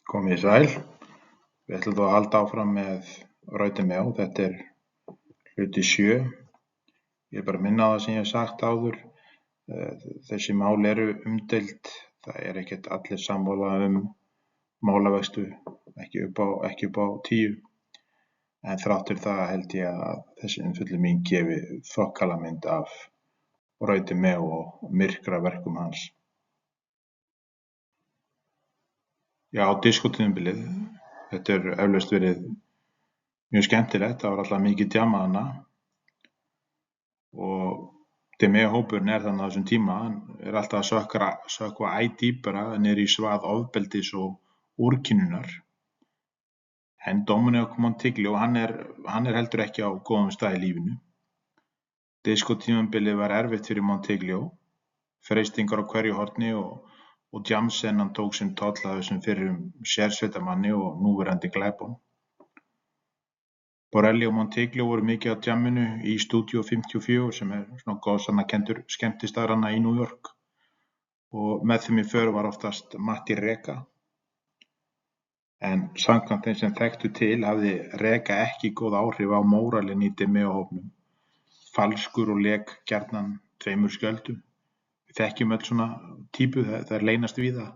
Komið sæl. Við ætlum þó að halda áfram með Rautimeo. Þetta er hluti 7. Ég er bara að minna á það sem ég hef sagt áður. Þessi mál eru umdeild. Það er ekkert allir sammála málavextu, ekki upp á 10. En þráttur það held ég að þessi umfjöllun mín gefi þokkala mynd af Rautimeo og myrkra verkum hans. Já, diskotímabilið. Þetta er eflaust verið mjög skemmtilegt. Það var alltaf mikið djamað hana og Demeo hópurinn er þannig á þessum tíma. Hann er alltaf að sökkva æ dýpra niður í svað ofbeldis og úrkynjunar. En Domenico Montiglio, hann er heldur ekki á góðum stað í lífinu. Diskotímabilið var erfitt fyrir Montiglio. Freistingar á hverju horni og djamsennan tók sinn toll af þessum fyrrum sérsveitamanni og núverandi glæpon. Borelli og Montiglio voru mikið á djamminu í Studio 54 sem er svona goðsagnakendur skemmtistaðranna í New York og með þeim í för var oftast Matti Reka. En samkvæmt þeim sem þekktu til hafði Reka ekki góð áhrif á móralinn í Demeo-hópnum. Falskur og lék gjarnan tveimur skjöldum. Við þekkjum öll svona típu, það leynast við það.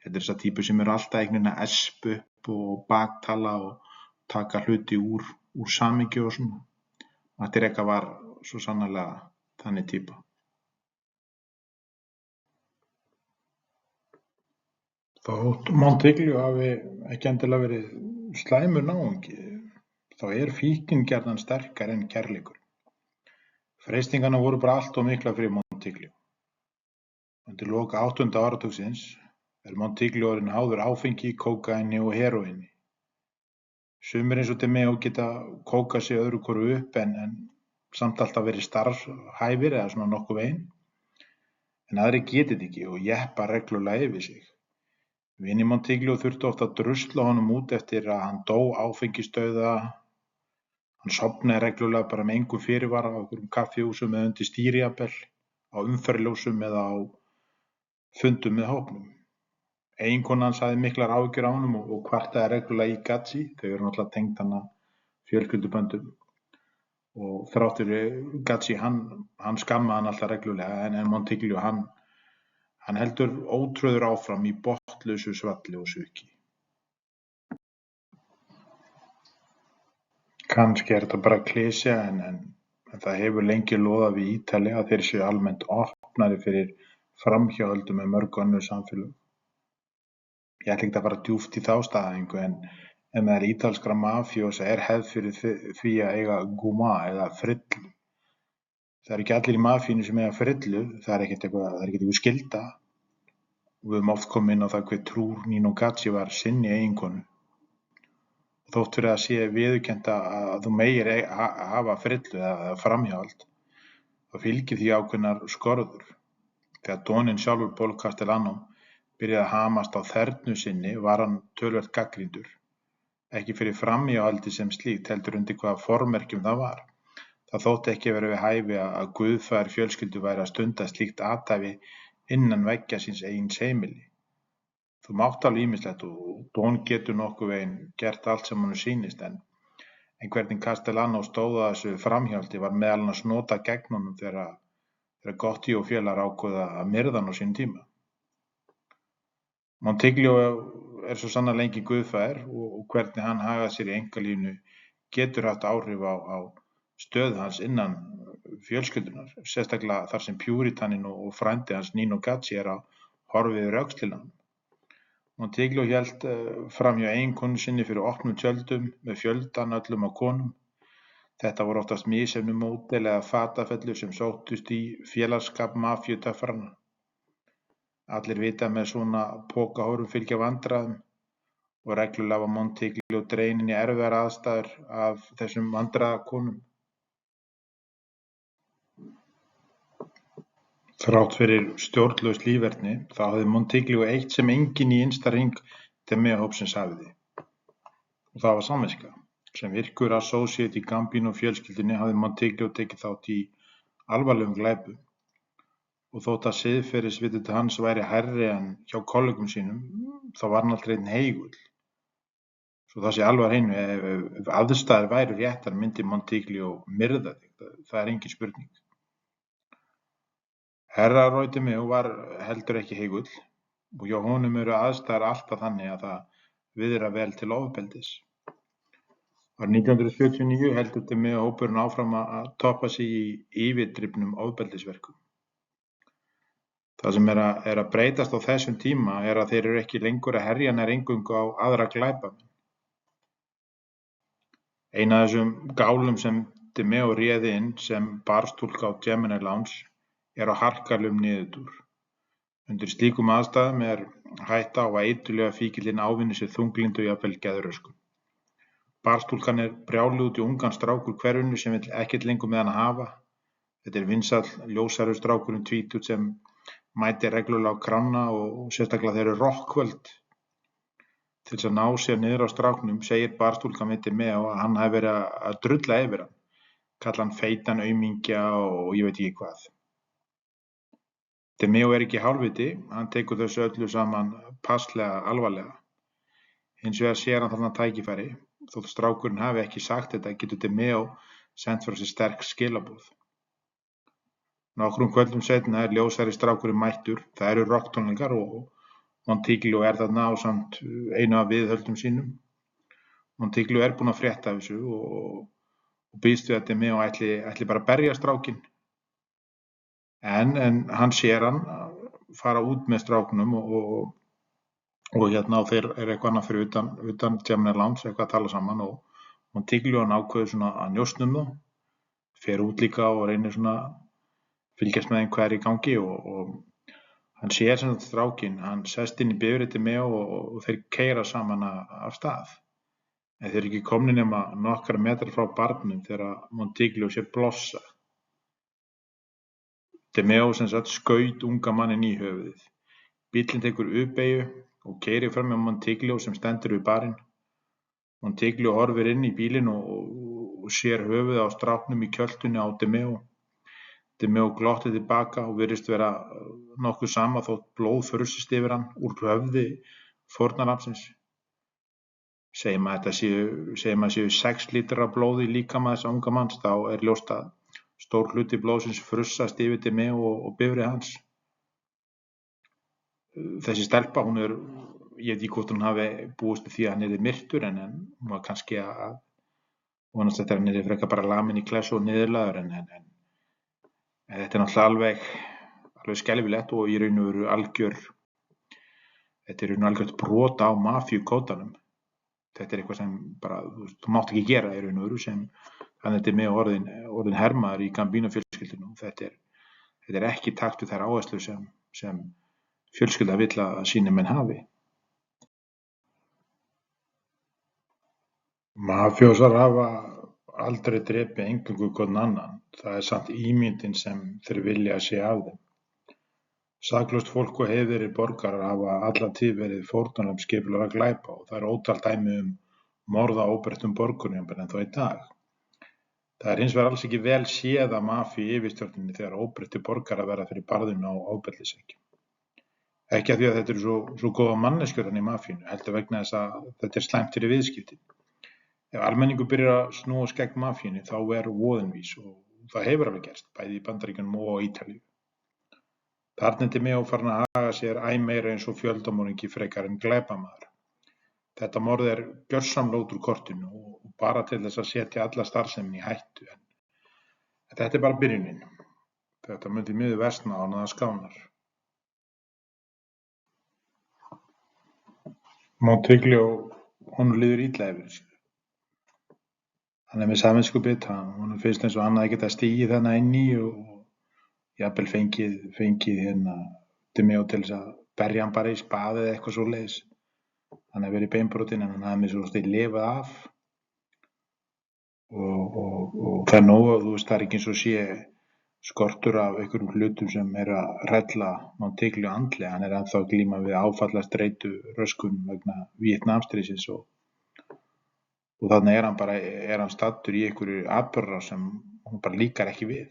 Þetta er þessar típur sem eru alltaf einhvern veginn að espa upp og baktala og taka hluti úr samhengi og svona. Matti Reka var svo sannarlega þannig típa. Þótt Montiglio hafi ekki endilega verið slæmur náungi, þá er fíknin gjarnan sterkari en kærleikur. Freistingarnar voru bara allt of miklar fyrir Montiglio. Undir lok 8. áratugsins er Montiglio orðinn háður áfengi, kókaíni og heróíni. Sumir eins og Demeo geta kókað sig öðru hvoru upp en samt alltaf verið starfhæfir eða svona nokkuð veginn. En aðrir geta þetta ekki og jeppa reglulega yfir sig. Vinir Montiglio þurftu oft að drusla honum út eftir að hann dó áfengisdauða. Hann sofnaði reglulega bara með engum fyrirvara á einhverjum kaffihúsum eða undir stýri jafnvel, á umferðarljósum eða á fundum með hópnum. Eiginkona hans hafði miklar áhyggjur af honum og kvartaði reglulega í Gazzi. Þau eru náttúrulega tengd hana fjölskylduböndum. Og þrátt fyrir Gazzi, hann skammaði hann alltaf reglulega en Montiglio, hann heldur ótröður áfram í botnlausu svalli og suki. Kannski er þetta bara klisja en það hefur lengi loðað við Ítali að þeir séu almennt opnari fyrir framhjáhöldum með mörg önnur samfélög. Ég ætla ekki að fara djúpt í þá staðhæfingu en meðal ítalskra mafíósa er hefð fyrir því að eiga guma eða frillu. Það eru ekki allir í mafíunni sem eiga frillu, það er ekkert eitthvað skylda. Við höfum oft komið inn á það hve trúr Nino Gazzi var sinni eiginkonu. Þótt fyrir að sé viðurkennt að þú megir hafa frillu eða framhjáhald, þá fylgir því ákveðnar skorður. Þegar doninn sjálfur Paul Castellano byrjaði að hamast á þernu sinni var hann töluvert gagnrýndur. Ekki fyrir framhjáhaldi sem slíkt heldur undir hvaða formerkjum það var. Það þótti ekki vera við hæfi að guðfaðir fjölskyldu væri að stunda slíkt athæfi innan veggja síns eigin heimili. Þú mátt alveg ýmislegt og Don getur nokkuð veginn gert allt sem honum sýnist en hvernig Castellano stóð að þessu framhjáldi var meðal annars notað gegn honum þegar Gotti og félagar ákváðu að myrða hann á sínum tíma. Montiglio er svo sannarlega enginn guðfaðir og hvernig hann hagað sér í einkalífinu getur haft áhrif á stöðu hans innan fjölskyldunar, sérstaklega þar sem pjúritaninn og frændi hans Nino Gazzi er að horfa yfir öxlina. Montiglio hélt framhjá eiginkonu sinni fyrir opnum tjöldum með fjöldan öllum af konum. Þetta voru oftast misjafnu módel eða fatafellur sem sóttust í félagsskap mafíutöffaranna. Allir vita með svona pokahórum fylgja vandræðum og reglulega var Montiglio dreginn inn í erfiðar aðstæður af þessum vandræðakonum. Þrátt fyrir stjórnlaust líferni þá hafði Montiglio eitt sem enginn í innsta hring Demeo-hópsins hafði. Og það var samviska. Sem virkur associate í Gambino fjölskyldunni hafði Montiglio tekið þátt í alvarlegum glæpum. og þótt að siðferðisvitund hans væri hærri en hjá kollegum sínum, þá var hann aldrei einn heigull. Svo það sé alveg á hreinu, ef aðstæður væru réttar myndi Montiglio myrða þig, það er engin spurning. Herra Roy DeMeo var heldur ekki heigull og hjá honum eru aðstæður alltaf þannig að það viðrar vel til ofbeldis. Árið 1949 heldur DeMeo hópurinn áfram að toppa sig í yfirdrifnum ofbeldisverkum. Það sem er að breytast á þessum tíma er að þeir eru ekki lengur að herja nær eingöngu á aðra glæpamenn. Ein af þessum gálum sem DeMeo réði inn sem barstúlka á Gemini Lounge er á harkalegum niðurdúr. Undir slíkum aðstæðum er hætta á að eiturlyfja fíkillinn ávinni sér þunglyndi og jafnvel geðröskun. Barstúlkan er brjáluð út í ungan strák úr hverfinu sem vill ekkert lengur með hana hafa. Þetta er vinsæll, ljóshærður strákurinn tvítug sem mætir reglulega á krána og sérstaklega þeir eru rockkvöld. Til þess að ná sér niður á stráknum segir barstúlkan við DeMeo að hann hafi verið að drulla yfir hann, kalla hann feitan aumingja og ég veit ekki hvað. DeMeo er ekki hálfviti, hann tekur þessu öllu saman passlega alvarlega. Hins vegar sér hann þarna tækifæri, þótt strákurinn hafi ekki sagt þetta getur DeMeo sent frá sér sterk skilaboð. Nokkrum kvöldum seinna er ljóshærði strákurinn mættur, það eru rocktónleikar og Montiglio er þarna ásamt einu af viðhöldum sínum. Montiglio er búinn að frétta af þessu og býst við að DeMeo ætli bara að berja strákinn. En hann sér hann fara út með stráknum og hérna og þeir eru eitthvað annað fyrir utan Gemini Lounge, eitthvað að tala saman og Montiglio hann ákveður svona að njósna þá, fer út líka og reynir svona fylgjast með þeim hvað er í gangi og hann sér sem þetta strákinn, hann sest inn í bifreið DeMeo og þeir keyra saman af stað. En þeir eru ekki komnir nema nokkra metrar frá barnum þegar Montiglio sér blossa. DeMeo sem sagt skaut unga manninn í höfuðið. Bíllinn tekur U-beygju og keyrir fram með Montiglio sem stendur við barinn. Montiglio horfir inn í bílinn og sér höfuðið á stráknum í kjöltunni á DeMeo. DeMeo glottir tilbaka og virðist vera nokkuð sama þótt blóð þursist yfir hann úr höfði fórnarlambsins. Segjum að séu 6 lítrar af blóði í líkama þessa unga manns, þá er ljóst að stór hluti blóðsins frussast yfir DeMeo og bifreið hans. Þessi stelpa, ég veit ekki hvort hún hafi búist við því að hann yrði myrtur en hún var kannski að vonast þetta að hann yrði frekar bara lamin í klessu og niðurlagður en þetta er náttúrulega alveg skelfilegt og í raun og veru algjört brot á mafíukódanum. Þetta er eitthvað sem bara, þú mátt ekki gera í raun og veru sem þannig þetta er með orðin hermaður í Gambino fjölskyldunum. Þetta er ekki takt við þær áherslur sem fjölskylda vill að sínir menn hafi. Mafjósar hafa aldrei drepið eingöngu hvorn annan, það er samt ímyndin sem þeir vilja að sé af þeim. Saklaust fólk og heiðvirðir borgarar hafa alla tíð verið fórnarlömb skipulagðra glæpa og það er ótal dæmi morð á óbreyttum borgurum en þó í dag. Það er hins vegar alls ekki vel séð af mafíu yfirstjórninni þegar óbreyttir borgarar verða fyrir barðinu á ofbeldisrekkjum. Ekki af því að þetta eru svo góða manneskjur í mafíunni, heldur vegna þess að þetta er slæmt fyrir viðskiptin. Ef almenningur byrjar að snúast gegn mafíunni þá er voðinn vís og það hefur alveg gerst, bæði í Bandaríkjunum og á Ítalíu. Þarna er DeMeo farinn að haga sér æ meira eins og fjöldamorðingi frekar en glæpamaður. Þetta morð er gjörsamlega út úr kortinu og bara til þess að setja alla starfsemin í hættu. En þetta er bara byrjunin. Þetta mun því miður versna áður en það skánar. Montiglio, honum líður illa yfir þessu. Hann er með samviskubit, honum finnst eins og hann hafi getað stigið þarna inn í og jafnvel fengið DeMeo til þess að berja hann bara í spaði eða eitthvað svoleiðis. Hann hefur verið beinbrotinn en hann hafði með svo lifað af og það er nóg að það er ekki eins og sé skortur af einhverjum hlutum sem er að hrella Montiglio andlega. Hann er ennþá að glíma við áfallastreitu röskun vegna Víetnamstríðsins og þannig er hann staddur í einhverju atburðarás sem hún bara líkar ekki við.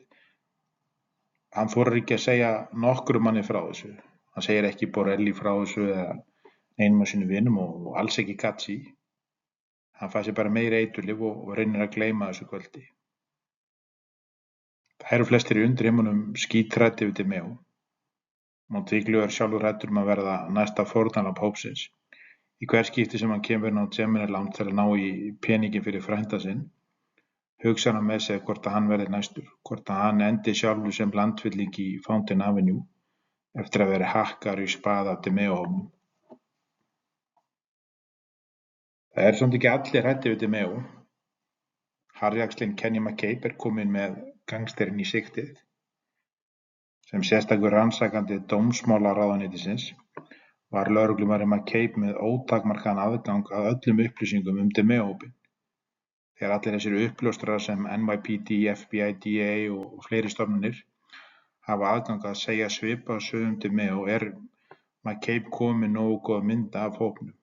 Hann þorir ekki að segja nokkrum manni frá þessu. Hann segir ekki Borelli frá þessu eða einum af sínum vinum og alls ekki Katsi. Hann fær sér bara meiri eiturlyf og reynir að gleyma þessu kvöldi. Það eru flestir í undirheimunum skíthræddir við DiMeo. Montiglio sjálfur hræddur að verða næsta fórnarlamb hópsins. Í hver skipti sem hann kemur inn á Gemini Lounge til að ná í peningin fyrir frænda sinn, hugsar hann með sig hvort að hann verði næstur, hvort að hann endi sjálfur sem landfylling í Fountain Avenue eftir að vera hakkar í spaða af DiMeo-hópnum. Það samt ekki allir hræddir við DiMeo. Harðjaxlinn Kenny McCabe kominn með gangsterinn í sigtið. Sem sérstakur rannsakandi dómsmálaráðuneytisins var lögreglumaður McCabe með ótakmarkaðan aðgang að öllum upplýsingum DiMeo-hópinn. Þegar allir þessir uppljóstrarar sem NYPD, FBI, DEA og fleiri stofnanir hafa aðgang að segja svipað sögum DiMeo McCabe kominn með nógu góða mynd af hópnum.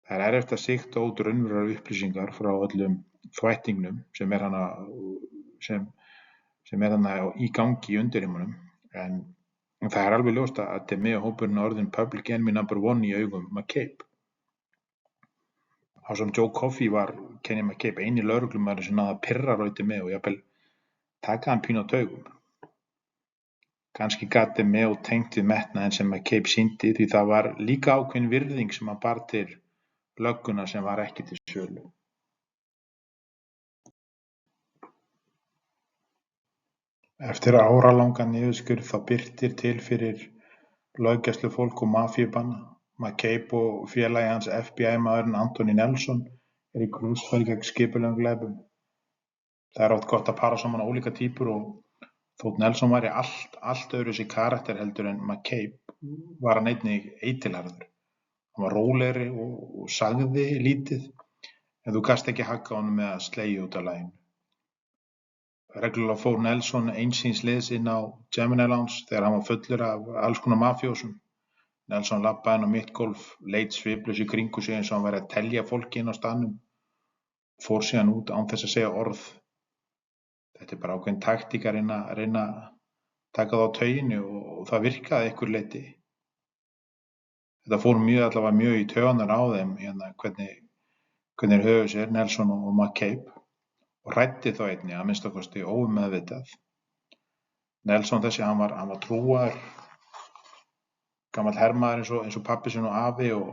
Það erfitt að sigta út raunverulegar upplýsingar frá öllum þvættingnum sem þarna í gangi í undirheimunum, en það alveg ljóst að DiMeo-hópurinn orðinn public enemy number 1 í augum McCabe. Ásamt Joe Coffey var Kenny McCabe eini lögreglumaður sem náði að pirra Roy DiMeo og jafnvel taka hann pínu á taugum. Kannski gat DiMeo tengt við metnaðinn sem McCabe sýndi því það var líka ákveðin virðing sem hann bar til lögguna sem var ekki til sölu. Eftir áralangan niðurskurð þá birtir til fyrir löggæslufólk og mafíubanna. McCabe og félagi hans FBI-maðurinn Anthony Nelson í krúsferð gegn skipulögðum glæpum. Það oft gott að para saman ólíka týpur og þótt Nelson væri allt öðruvísi karakter heldur en McCabe var hann einnig eitilharður. Hann var rólegri og sagði lítið en þú gast ekki hagga honum með að slegja út af laginu. Reglulega fór Nelson einsýns liðs inn á Gemini Lounge þegar hann var fullur af alls konar mafjósum. Nelson labbaði inn á mitt gólf, leit sviplaus í kringum sig eins og hann væri að telja fólki inn á staðnum, fór síðan út án þess að segja orð. Þetta bara ákveðin taktík að reyna að taka það á tauginu og það virkaði einhver leyti. Þetta fór allavega mjög í taugarnar á þeim hvernig höfðu sér Nelson og McCabe og hræddi þá einnig að minnstakosti ómeðvitað. Nelson þessi, hann var trúaður, gamall hermaður eins og pabbi sinn og afi og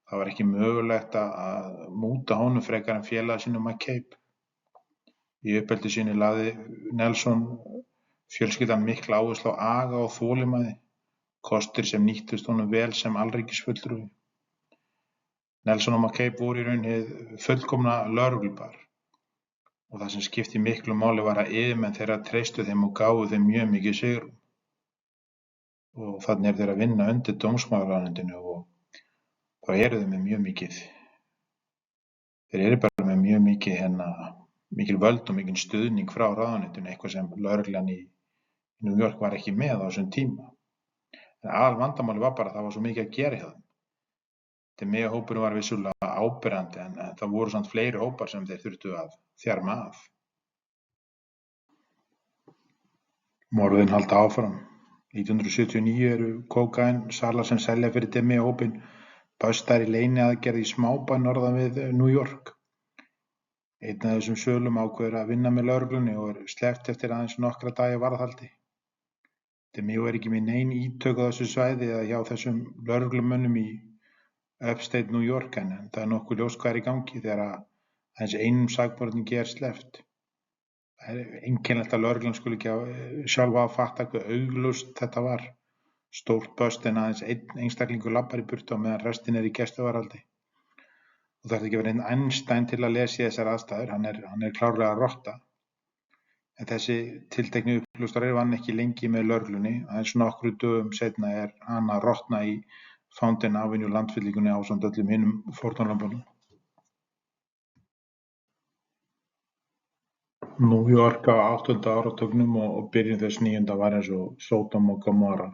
það var ekki mögulegt að múta honum frekar en félaga sínum McCabe. Í uppeldi sínu lagði Nelson fjölskyldan mikla áherslu á aga og þolinmæði, kostir sem nýttust honum vel sem alríkisfulltrúi. Nelson og McCabe voru í raun hið fullkomna lögreglupar og það sem skipti miklu máli var að yfirmenn þeirra treystu þeim og gáfu þeim mjög mikið sigrum. Og þannig þeir að vinna undir dómsmálaráðuneytinu og þá eru þeir með mjög mikið. Þeir eru bara með mjög mikil völd og mikil stuðning frá ráðuneytinu, eitthvað sem lögreglan í New York var ekki með á þessum tíma. En aðalvandamáli var bara að það var svo mikið að gera hjá þeim. DiMeo-hópurinn var vissulega áberandi en það voru samt fleiri hópar sem þeir þurftu að þjarma að. Morðin halda áfram. 1979 eru kókaínsalar sem selja fyrir DiMeo-hópinn bustar í leyniaðgerð í smábæ norðan við New York. Einn af þessum sölum ákveður að vinna með lögreglunni og sleppt eftir aðeins nokkra daga í varðhaldi. DiMeo ekki með nein ítök á þessu svæði eða hjá þessum lögreglumönnum í upstate New York en það nokkuð ljóst hvað í gangi þegar aðeins einum sakborningi sleppt. Það einkennilegt að lögreglan skuli ekki sjálfa að fatta hve augljóst þetta var. Stórt bust en aðeins einn einstaklingur labbar í burtu á meðan restin í gæsluvarðhaldi. Þú þarft ekki að vera einn Einstein til að lesa í þessar aðstæður, hann er klárlega rotta. En þessi tiltekni uppljóstrari vann ekki lengi með lögreglunni, aðeins nokkru dögum seinna hann að rotna í Fountain Avenue landfyllingunni ásamt öllum hinum fórnarlömbunum. New York á 8. áratugnum og byrjun þess 9. var eins og Sódóma og Gomorra.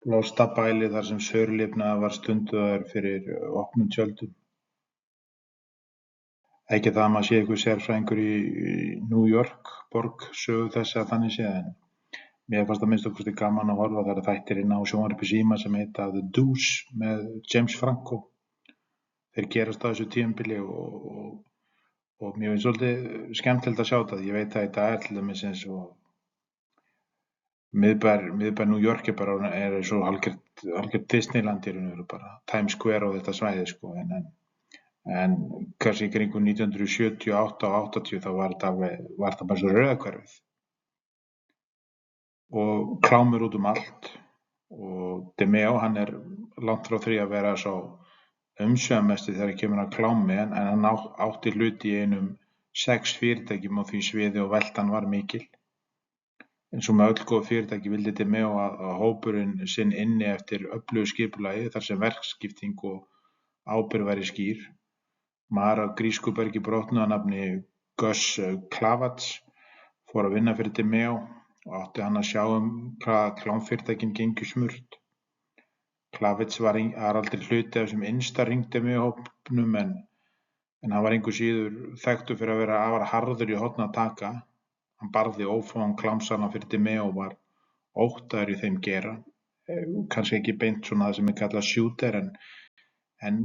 Blóstabæli þar sem saurlifnaður var stundaður fyrir opnum tjöldum. Ekki það að maður sé einhver sérfræðingur í New York borg sögu þess að þannig séð, en mér fannst að minnst okkur gaman að horfa. Það eru þættir inn á sjónvarpi Síma sem heita The Deuce með James Franco. Þeir gerast á þessu tímabili og mér finnst svolítið skemmtilegt að sjá þetta. Ég veit að í dag til dæmis eins og miðbær New York er svo algjört Disneyland í raun og veru, bara Times Square og þetta svæði sko, en kannski í kringum 1978 og 80 þá var þetta bara svo Rauðahverfið og klámur út allt, og DeMeo hann er langt frá því að vera svo umsvifamesti þegar kemur að klámi, en hann átti hlut í einum 6 fyrirtækjum á því sviði og veltan var mikil. Eins og með öll góð fyrirtæki vildi DeMeo að hópurinn sinn inni eftir öflugu skipulagi þar sem verkskipting og ábyrgð væri skýr. Maður af grísku bergi brotnu að nafni Gus Klavats fór að vinna fyrir DeMeo og átti hann að sjá hvað klámfyrirtækin gengu smurt. Klavits var aldrei hluti af þessum innsta ring DeMeo-hópnum, en hann var engu síður þekktur fyrir að vera afar harður í horn að taka. Hann barði ófáan klámsala fyrir DeMeo og var óttaður í þeim geira. Kannski ekki beint svona það sem kallað shooter, en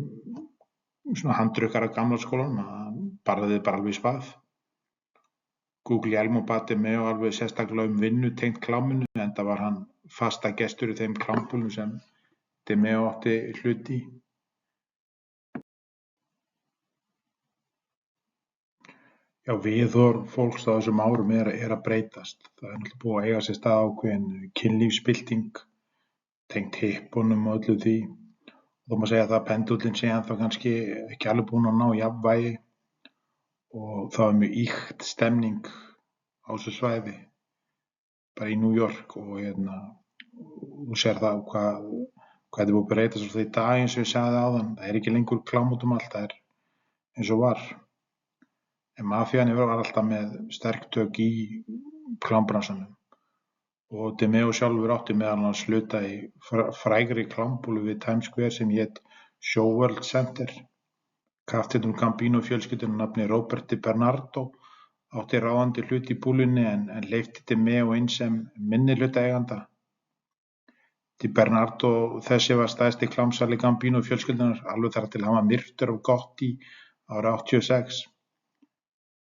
svona handrukkar af gamla skólanum. Hann barði bara alveg í spað. Guglielmo bað DeMeo alveg sérstaklega vinnu tengt kláminu, enda var hann fasta gestur í þeim klámbúlum sem DeMeo átti hlut í. Já, viðhorf fólks á þessum árum er að breytast. Það er náttúrulega búið að eiga sér stað ákveðin kynlífsbylting tengt hippunum og öllu því. Og þá má segja að pendúllinn sé ennþá kannski ekki alveg búinn að ná jafnvægi, og það er mjög ýkt stemning á þessu svæði, bara í New York, og sér það hvað þetta er búið að breytast svo í dag. Eins og ég sagði áðan, það er ekki lengur klám út allt, það er eins og var. En mafían var alltaf með sterk tök í klámbransanum, og DeMeo sjálfur átti meðal annars hluta í frægri klámbúlu við Times Square sem hét Showworld Center. Kafteinninn Gambino fjölskyldunnar nafni Robert DiBernardo átti ráðandi hlut í búlunni, en hleypti DeMeo inn sem minnihlutaeiganda. DiBernardo þessi var stærsti klámsali Gambino fjölskyldunar alveg þar til hann var myrtur af Gotti árið 86.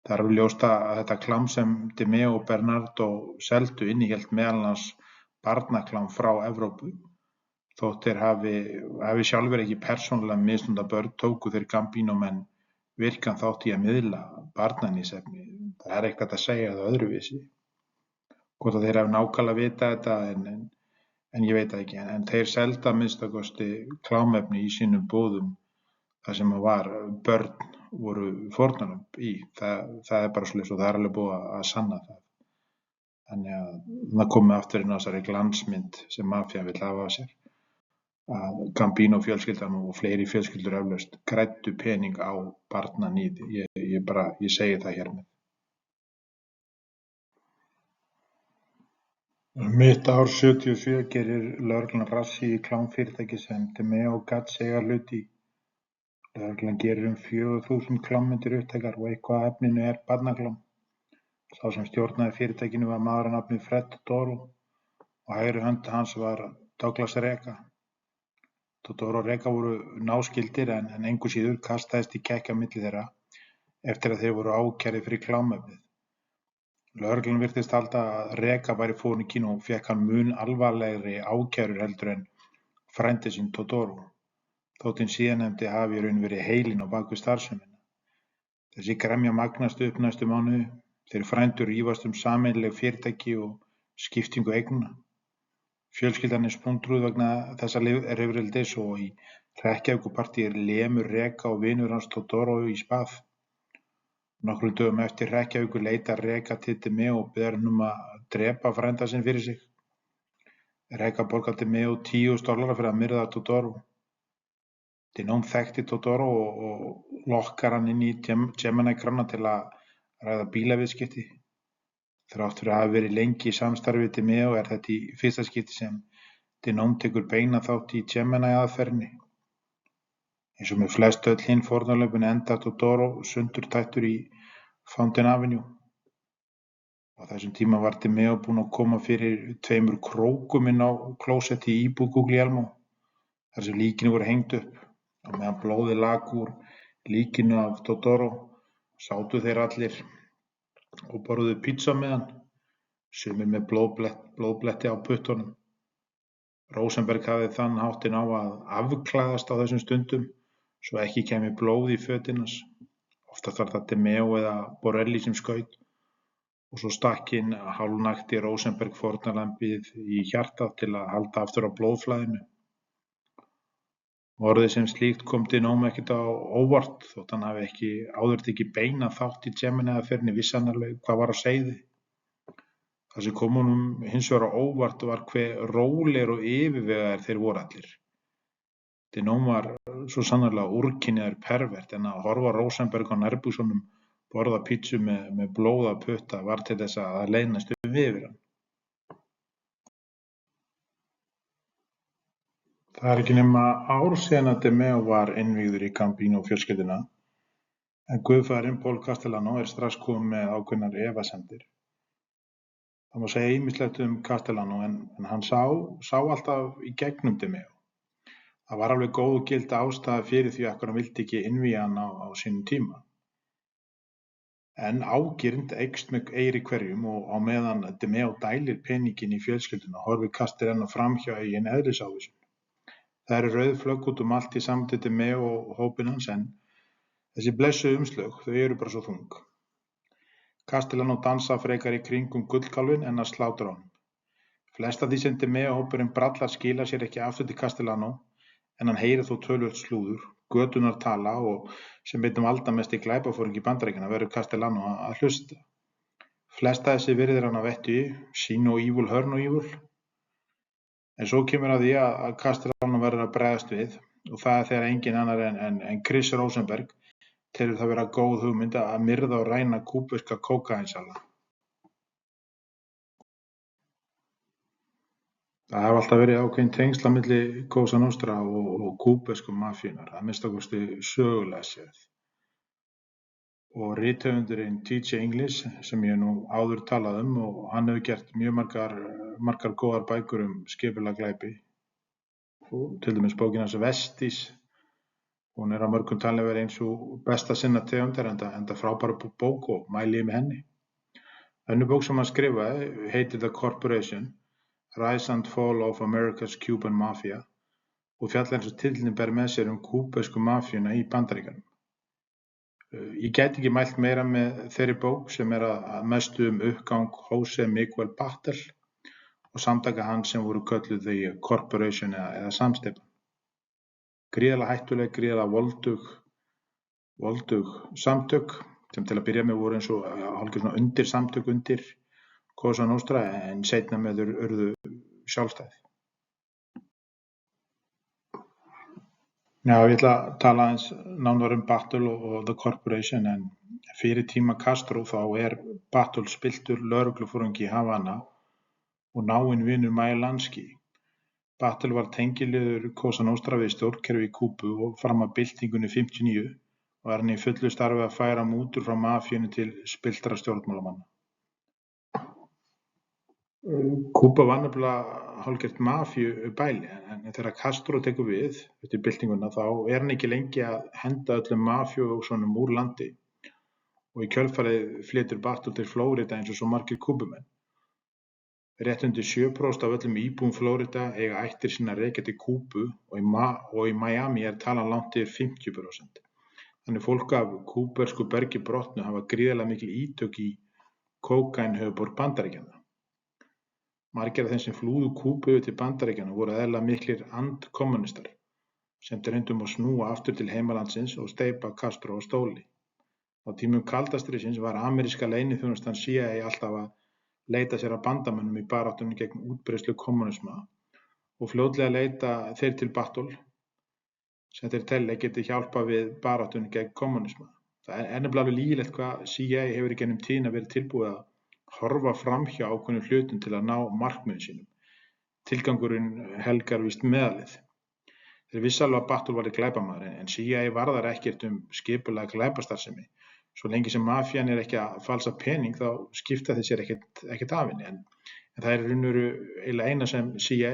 Það er alveg ljóst að þetta klám sem DeMeo og Bernardo seldu innihélt meðal annars barnaklám frá Evrópu. Þótt þeir hafi sjálfur ekki persónulega misnotað börn, tóku þeir Gambino-menn virkan þátt í að miðla barnaníðsefni. Það er ekkert að segja það öðruvísi. Hvort að þeir hafi nákvæmlega vitað þetta, en ég veit það ekki. En þeir seldu að minnsta kosti klámefni í sínum búðum þar sem var börn voru fórnarlömb í. Það er bara svoleiðis og það er alveg búið að sanna það. Þannig að það komið aftur inn á þessari glansmynd sem mafían vill hafa af sér, að Gambino fjölskyldan og fleiri fjölskyldur eflaust græddu pening á barnaníð. Ég segi það hér með. Mitt ár 77 gerir lögreglan rassi í klámfyrirtæki sem DeMeo og Gatz eiga hlut í. Lögreglan gerir 4.000 klámmyndir upptækar og eitthvað af efninu er barnaklám. Sá sem stjórnaði fyrirtækinu var maður að nafni Fred Todoro og hægri hönd hans var Douglas Rega. Todoro og Rega voru náskyldir, en engu síður kastaðist í kekki á milli þeirra eftir að þeir voru ákærðir fyrir klámefnið. Lögreglan virtist halda að Rega væri fóringinn og fékk hann mun alvarlegri ákærur heldur en frændi sinn Todoro, þótt hinn síðarnefndi hafi í raun verið heilinn á bak við starfsemina. Þessi gremja magnast upp næstu mánuði. Þeir frændur rífast sameiginleg fyrirtæki og skiptingu eigna. Fjölskyldan er splundruð vegna þessa rifrildis og í hrekkjavökupartí lemur Rega og vinur hans Todoro í spað. Nokkrum dögum eftir hrekkjavöku leitar Rega til DeMeo og biður hann að drepa frænda sinn fyrir sig. Rega borgar DeMeo $10.000 fyrir að myrða Todoro. DeMeo þekkti Todoro og lokkar hann inn í Gemini-krána til að ræða bílaviðskipti. Þrátt fyrir að hafa verið lengi í samstarfi við DeMeo er þetta í fyrsta skipti sem DeMeo tekur beina þátt í Gemini-aðferðinni. Eins og með flest öll hin fórnarlömbin enda Totoro sundurtættur í Fountain Avenue. Á þessum tíma var DeMeo búinn að koma fyrir 2 krókum inn á klósetti í íbúð Guglielmo, þar sem líkin voru hengd upp. Á meðan blóðið lak úr líkinu af Totoro sátu þeir allir og borðuðu pizza með hann, sumir með blóðbletti á puttunum. Rosenberg hafði þann háttinn á að afklæðast á þessum stundum svo ekki kæmi blóð í fötin hans. Oftast var það DeMeo eða Borelli sem skaut og svo stakk inn hálfnakti Rosenberg fórnarlambið í hjartað til að halda aftur á blóðflæðinu. Orðið sem slíkt kom DeMeo ekkert á óvart þótt hann hafi ekki áður tekið beina þátt í Gemini-affærunni vissi hann alveg hvað var á seyði. Það sem kom honum hins vegar á óvart var hve rólegir og yfirvegaðir þeir voru allir. DeMeo var svo sannarlega úrkynjaður pervert en að horfa Rosenberg á nærbuxunum borða pítsu með blóða putta var til þess að leynast yfir hann. Það er ekki nema ár síðan að DeMeo var innvígður í Gambino fjölskylduna en guðfaðirinn Paul Castellano er strax kominn með ákveðnar efasemdir. Það má segja ýmislegt Castellano en hann sá alltaf í gegnum DeMeo. Það var alveg góð og gild ástæða fyrir því að hann vildi ekki innvígja hann á sínum tíma. En ágirnd eykst með eyri hverjum og á meðan DeMeo dælir peninginn í fjölskylduna horfir Castellano framhjá eigin eðlisávísun. Það eru rauð flögg út allt í samti DeMeo og hópinn hans en þessi blessuðu umslög, þau eru bara svo þung. Castellano dansa frekar í kringum gullkálfinn en að slátra honum. Flest af því sem DeMeo-hópurinn brallar skilar sér ekki aftur til Castellano en hann heyrir þó töluvert slúður, göturnar tala og sem einn valdamesti glæpaforingi Bandaríkjanna verður Castellano að hlusta. Flest af þessi virðir hann að vettugi, see no evil, hear no evil. En svo kemur að því að Castellano verður að bregðast við og það er þegar engin annar en Chris Rosenberg telur það vera góð hugmynd að myrða og ræna kúbverska kókaínsala. Það hafa alltaf verið ákveðin tengsl á milli Cosa Nostra og kúbversku mafíunnar, að minnsta kosti sögulega séð. Og rithöfundurinn T.J. English, sem ég nú áður talað og hann hefur gert mjög margar góðar bækur skipulega glæpi. Og til dæmis bókin hans Vestis. Hún er á mörgum talin að vera eins og besta sinna tegundar enda frábæra bók og mæli ég með henni. Önnur bók sem hann skrifaði heitir The Corporation, Rise and Fall of America's Cuban Mafia og fjallar eins og titillinn ber með sér kúbversku mafíuna í Bandaríkjunum. Ég gæti ekki mælt meira með þeirri bók sem er að mestu uppgang Jose Miguel Batlle og samtaka hans sem voru kölluð The Corporation eða samsteypan. Gríðarlega hættuleg, gríðarlega voldug samtök sem til að byrja með voru eins og hálfgerð svona undir samtök undir Cosa Nostra en seinna með urðu sjálfstæð. Já, ég ætla að tala aðeins nánar Batlle og The Corporation en fyrir tíma Castro þá er Batlle spilltur lögregluforingi í Havana og náinn vinur Meyer Lansky. Batlle var tengiliður Cosa Nostra við stjórnkerfi í Kúbu og fram að byltingunni 59 var hann í fullu starfi að færa mútur frá mafíunni til spilltra stjórnmálamanna. Kúba var nefnilega hálfgert mafíubæli en þegar Castro tekur við eftir byltinguna þá er hann ekki lengi að henda öllum mafíusónum úr landi og í kjölfarið flytur Batlle til Flórida eins og svo margir Kúbumenn. Rétt undir 7% af öllum íbúum Flórida eiga ættir sínar rekja til Kúbu og í Miami er talan langt yfir 50%. Þannig fólk af kúbversku bergi brotnu hafa gríðarlega mikil ítök í kókaínhöfuðborg Bandaríkjanna. Margir af þeim sem flúðu Kúbu til Bandaríkjanna voru eðlilega miklir andkommunistar sem reyndu að snúa aftur til heimalandsins og steypa Castro á stóli. Á tímum kalda stríðsins var ameríska leyniþjónustan CIA alltaf að leita sér að bandamönnum í baráttunni gegn útbreiðslu kommunisma og fljótlega leita þeir til Batlle sem þeir telja geti hjálpað við baráttunni gegn kommunisma. Það er nefnilega alveg lygilegt hvað CIA hefur í gegnum tíðina verið tilbúið að horfa framhjá ákveðnum hlutum til að ná markmiðum sínum. Tilgangurinn helgar víst meðalið. Þeir vissu alveg að Battle var glæpamaður en CIA varðar ekkert skipulega glæpastarfsemi. Svo lengi sem mafían ekki að falsa pening þá skipta þeir sér ekkert af henni en það er eiginlega eina sem CIA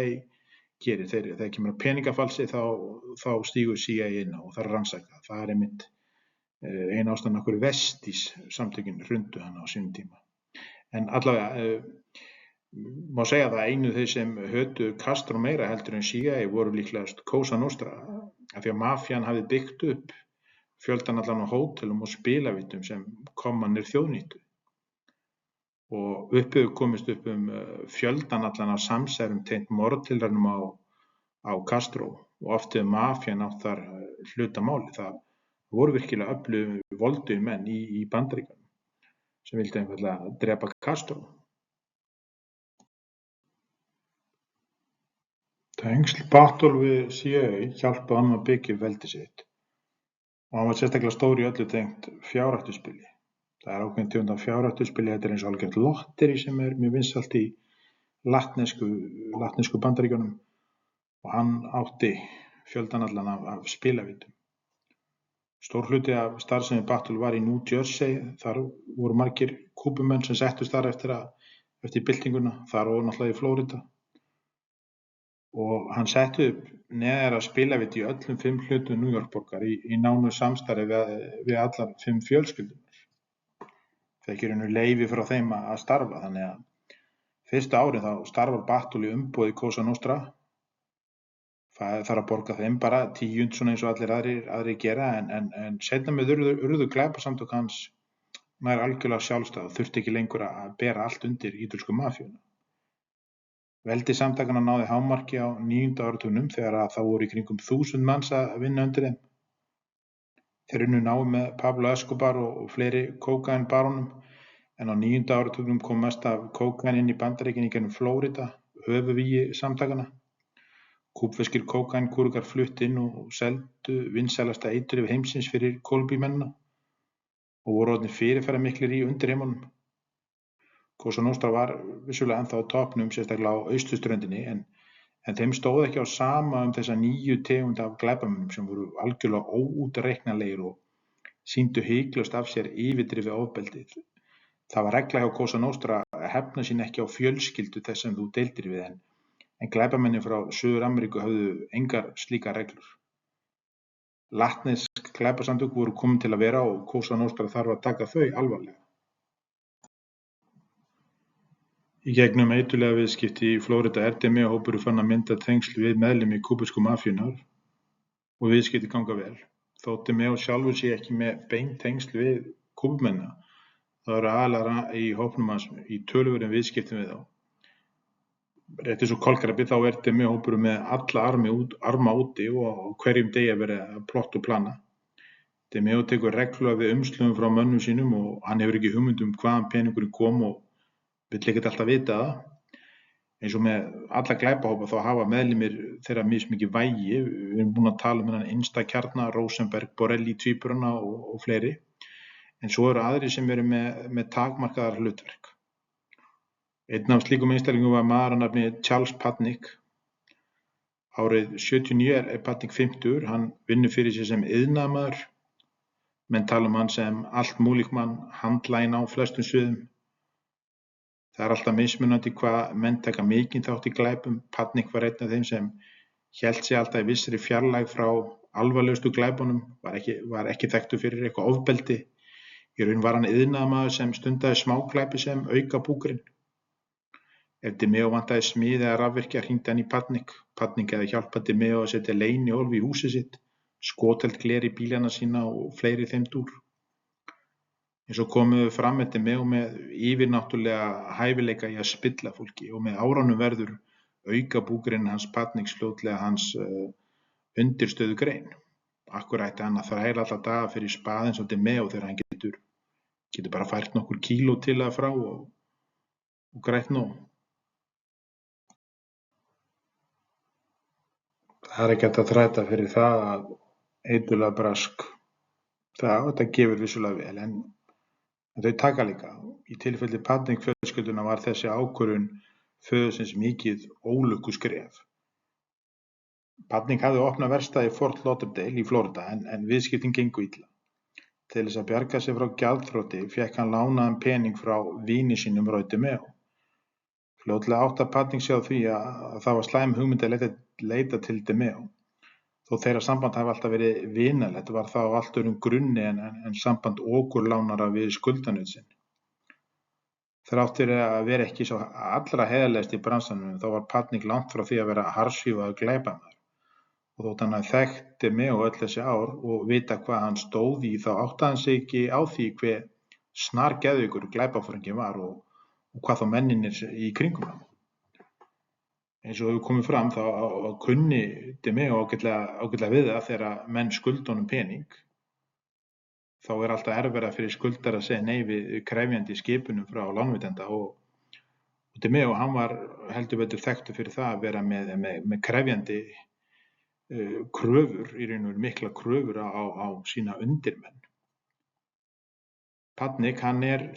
gerir. Þegar kemur að peningafalsi þá stígur CIA inn og það rannsaka. Það er einmitt eina ástæðan af hverju Vestís samtökin hrundu hana á sínum tíma. En allavega má segja það einu þeir sem hötuðu Castro meira heldur en CIA voru líklegast Cosa Nostra af því að mafían hafði byggt upp fjöldan allan á hótelum og spilavítum sem kommannir þjóðnýttu og hefur komist upp fjöldan allan af samsærum tengt morðtilraunum á Castro og oft hefur mafían átt þar hluta máli. Það voru virkilega öflugir voldugir menn í Bandaríkjunum sem vildu einfaldlega drepa Castro. Tengsl Battle við CIA hjálpaði honum að byggja upp veldi sitt og hann var sérstaklega stór í öllu tengt fjárhættuspili. Það er ákveðin tegund af fjárhættuspili, þetta er eins og algjört lotteri sem er mjög vinsælt í latnesku Bandaríkjunum og hann átti fjöldan allan af spilavítum. Stór hluti af starfsemi Battle var í New Jersey, þar voru margir kúbumenn sem settust þar eftir byltinguna, þar og náttúrulega í Flórída. Og hann setti upp neðra spilavíti í öllum 5 hlutum New York borgar í nánu samstarfi við allar 5 fjölskyldunar. Fekk leyfi frá þeim að starfa, þannig að fyrstu árin þá starfar Battle í umboði Cosa Nostra. Það þarf að borga þeim bara 10 svona eins og allir aðrir gera en seinna með urðu glæpasamtök hans nær algjörlega sjálfstæð og þurfti ekki lengur að bera allt undir ítölsku mafíuna. Veldi samtakanna náði hámarki á 9. áratugnum þegar það voru í kringum 1000 manns að vinna undir þeim. Þeir unnu náið með Pablo Escobar og fleiri kókaínbarónum en á 9. áratugnum kom mest af kókaín inn í Bandaríkin í gegnum Flórída, höfuðvígi samtakanna. Kúbverskir kókaínkúrukar fluttu inn og seldu vinsælasta eiturlyf heimsins fyrir Kólumbíumennina og voru orðnir fyrirferðarmiklir í undirheimunum. Cosa Nostra var vissulega ennþá á toppnum, sérstaklega á austurströndinni, en þeim stóð ekki á sama þessa nýju tegund af glæpamönnum sem voru algjörlega óútreiknanlegir og sýndu hiklaust af sér yfirdrifið ofbeldið. Það var regla hjá Cosa Nostra að hefna sín ekki á fjölskyldu þess sem þú deildir við en glæpamennin frá Suður-Ameríku höfðu engar slíkar reglur. Latnesk glæpasamtök voru komin til að vera og Cosa Nostra þarf að taka þau alvarlega. Í gegnum eiturlyfja viðskipti í Flórída er DME-hópurinn fann að mynda tengsl við meðlimi kúbversku mafíunnar og viðskipti ganga vel. Þótt DME sjálfur sé ekki með bein tengsl við kúbumennina, þá eru aðalega í hópnum hans í töluverðum viðskiptum við þá. Rétt eins og kolkrabbi þá er DME-hópurinn með alla arma úti og á hverjum degi að vera að plotta og plana. DME tekur reglulega við umslögum frá mönnum sínum og hann hefur ekki hugmynd hvaðan peningurinn kom og vill ekkert alltaf vita það. Eins og með alla glæpahópa þá hafa meðlimir þeirra mismikið vægi. Við erum búin að tala þennan innsta kjarna, Rosenberg, Borelli tvíburana og fleiri. En svo eru aðrir sem eru með takmarkaðar hlutverk. Einn af slíkum einstaklingum var maður að nafni Charles Patnick. Árið 79 er Patnick 50, hann vinnur fyrir sig sem iðnaðarmaður. Menn tala hann sem allt múlíkmann, handlæginn á flestum sviðum. Það er alltaf mismunandi hvað menn taka mikinn þátt í glæpum. Patnick var einn af þeim sem hélt sig alltaf í vissri fjarlægð frá alvarlegustu glæpunum, var ekki þekktur fyrir eitthvað ofbeldi. Í raun var hann iðnaðarmaður sem stundaði smáglæpi sem auka búkurinn. Ef DME vantaði smíði eða rafvirkja hringdi hann í Patnick. Patnick hefði hjálpað DME að setja leynihólf í húsið sitt, skotelt gler í bílana sína og fleiri þeim dúr. Eins og komuðu fram með DME með yfirnáttúrulega hæfileika í að spilla fólki og með árunum verður aukabúkurinn hans Patnicks fljótlega hans undirstöðugrein. Akkur ætti hann að þræla alla daga fyrir spað eins og DME þegar hann getur bara fært nokkur kíló til að frá og grætt nóg. Það er ekki hægt að þræta fyrir það að eiturlyfja brask. Þetta gefur vissulega vel en þau taka líka. Í tilfelli Patnick fjölskyldunnar var þessi ákvörðun föðursins mikið ólukkuskref. Patnik hafði opnað verkstæði í Fort Lauderdale í Florida en viðskiptin gengu illa. Til þess að bjarga sér frá gjaldþroti fékk hann lánaðan pening frá vini sínum Roy DeMeo. Fljótlega átti Patnik sig á því að það var slæm hugmynd að leita til DeMeo. Þó þeirra samband hafi alltaf verið vinalegt var það á allt öðrum grunni en samband okurlánara við skuldanuð sinn. Þrátt fyrir að vera ekki svo allra heiðarlegasti í bransanum þá var Patnik langt frá því að vera harðsvífaður glæpamaður. Og þótt hann hafði þekkt DeMeo öll þessi ár og vita hvað hann stóð í þá áttaði hann sig ekki á því hve snargeðveikur glæpaforinginn var og hvað þá mennirnir í kringum hann. Eins og hefur komið fram þá kunni DeMeo ágætlega við það þegar menn skulda honum pening. Þá er alltaf erfiðara fyrir skuldara að segja nei við krefjandi skipunum frá lánveitanda og DeMeo hann var heldur betur þekktur fyrir það að vera með krefjandi kröfur, í raun og veru mikla kröfur á sína undirmenn. Patnik hann er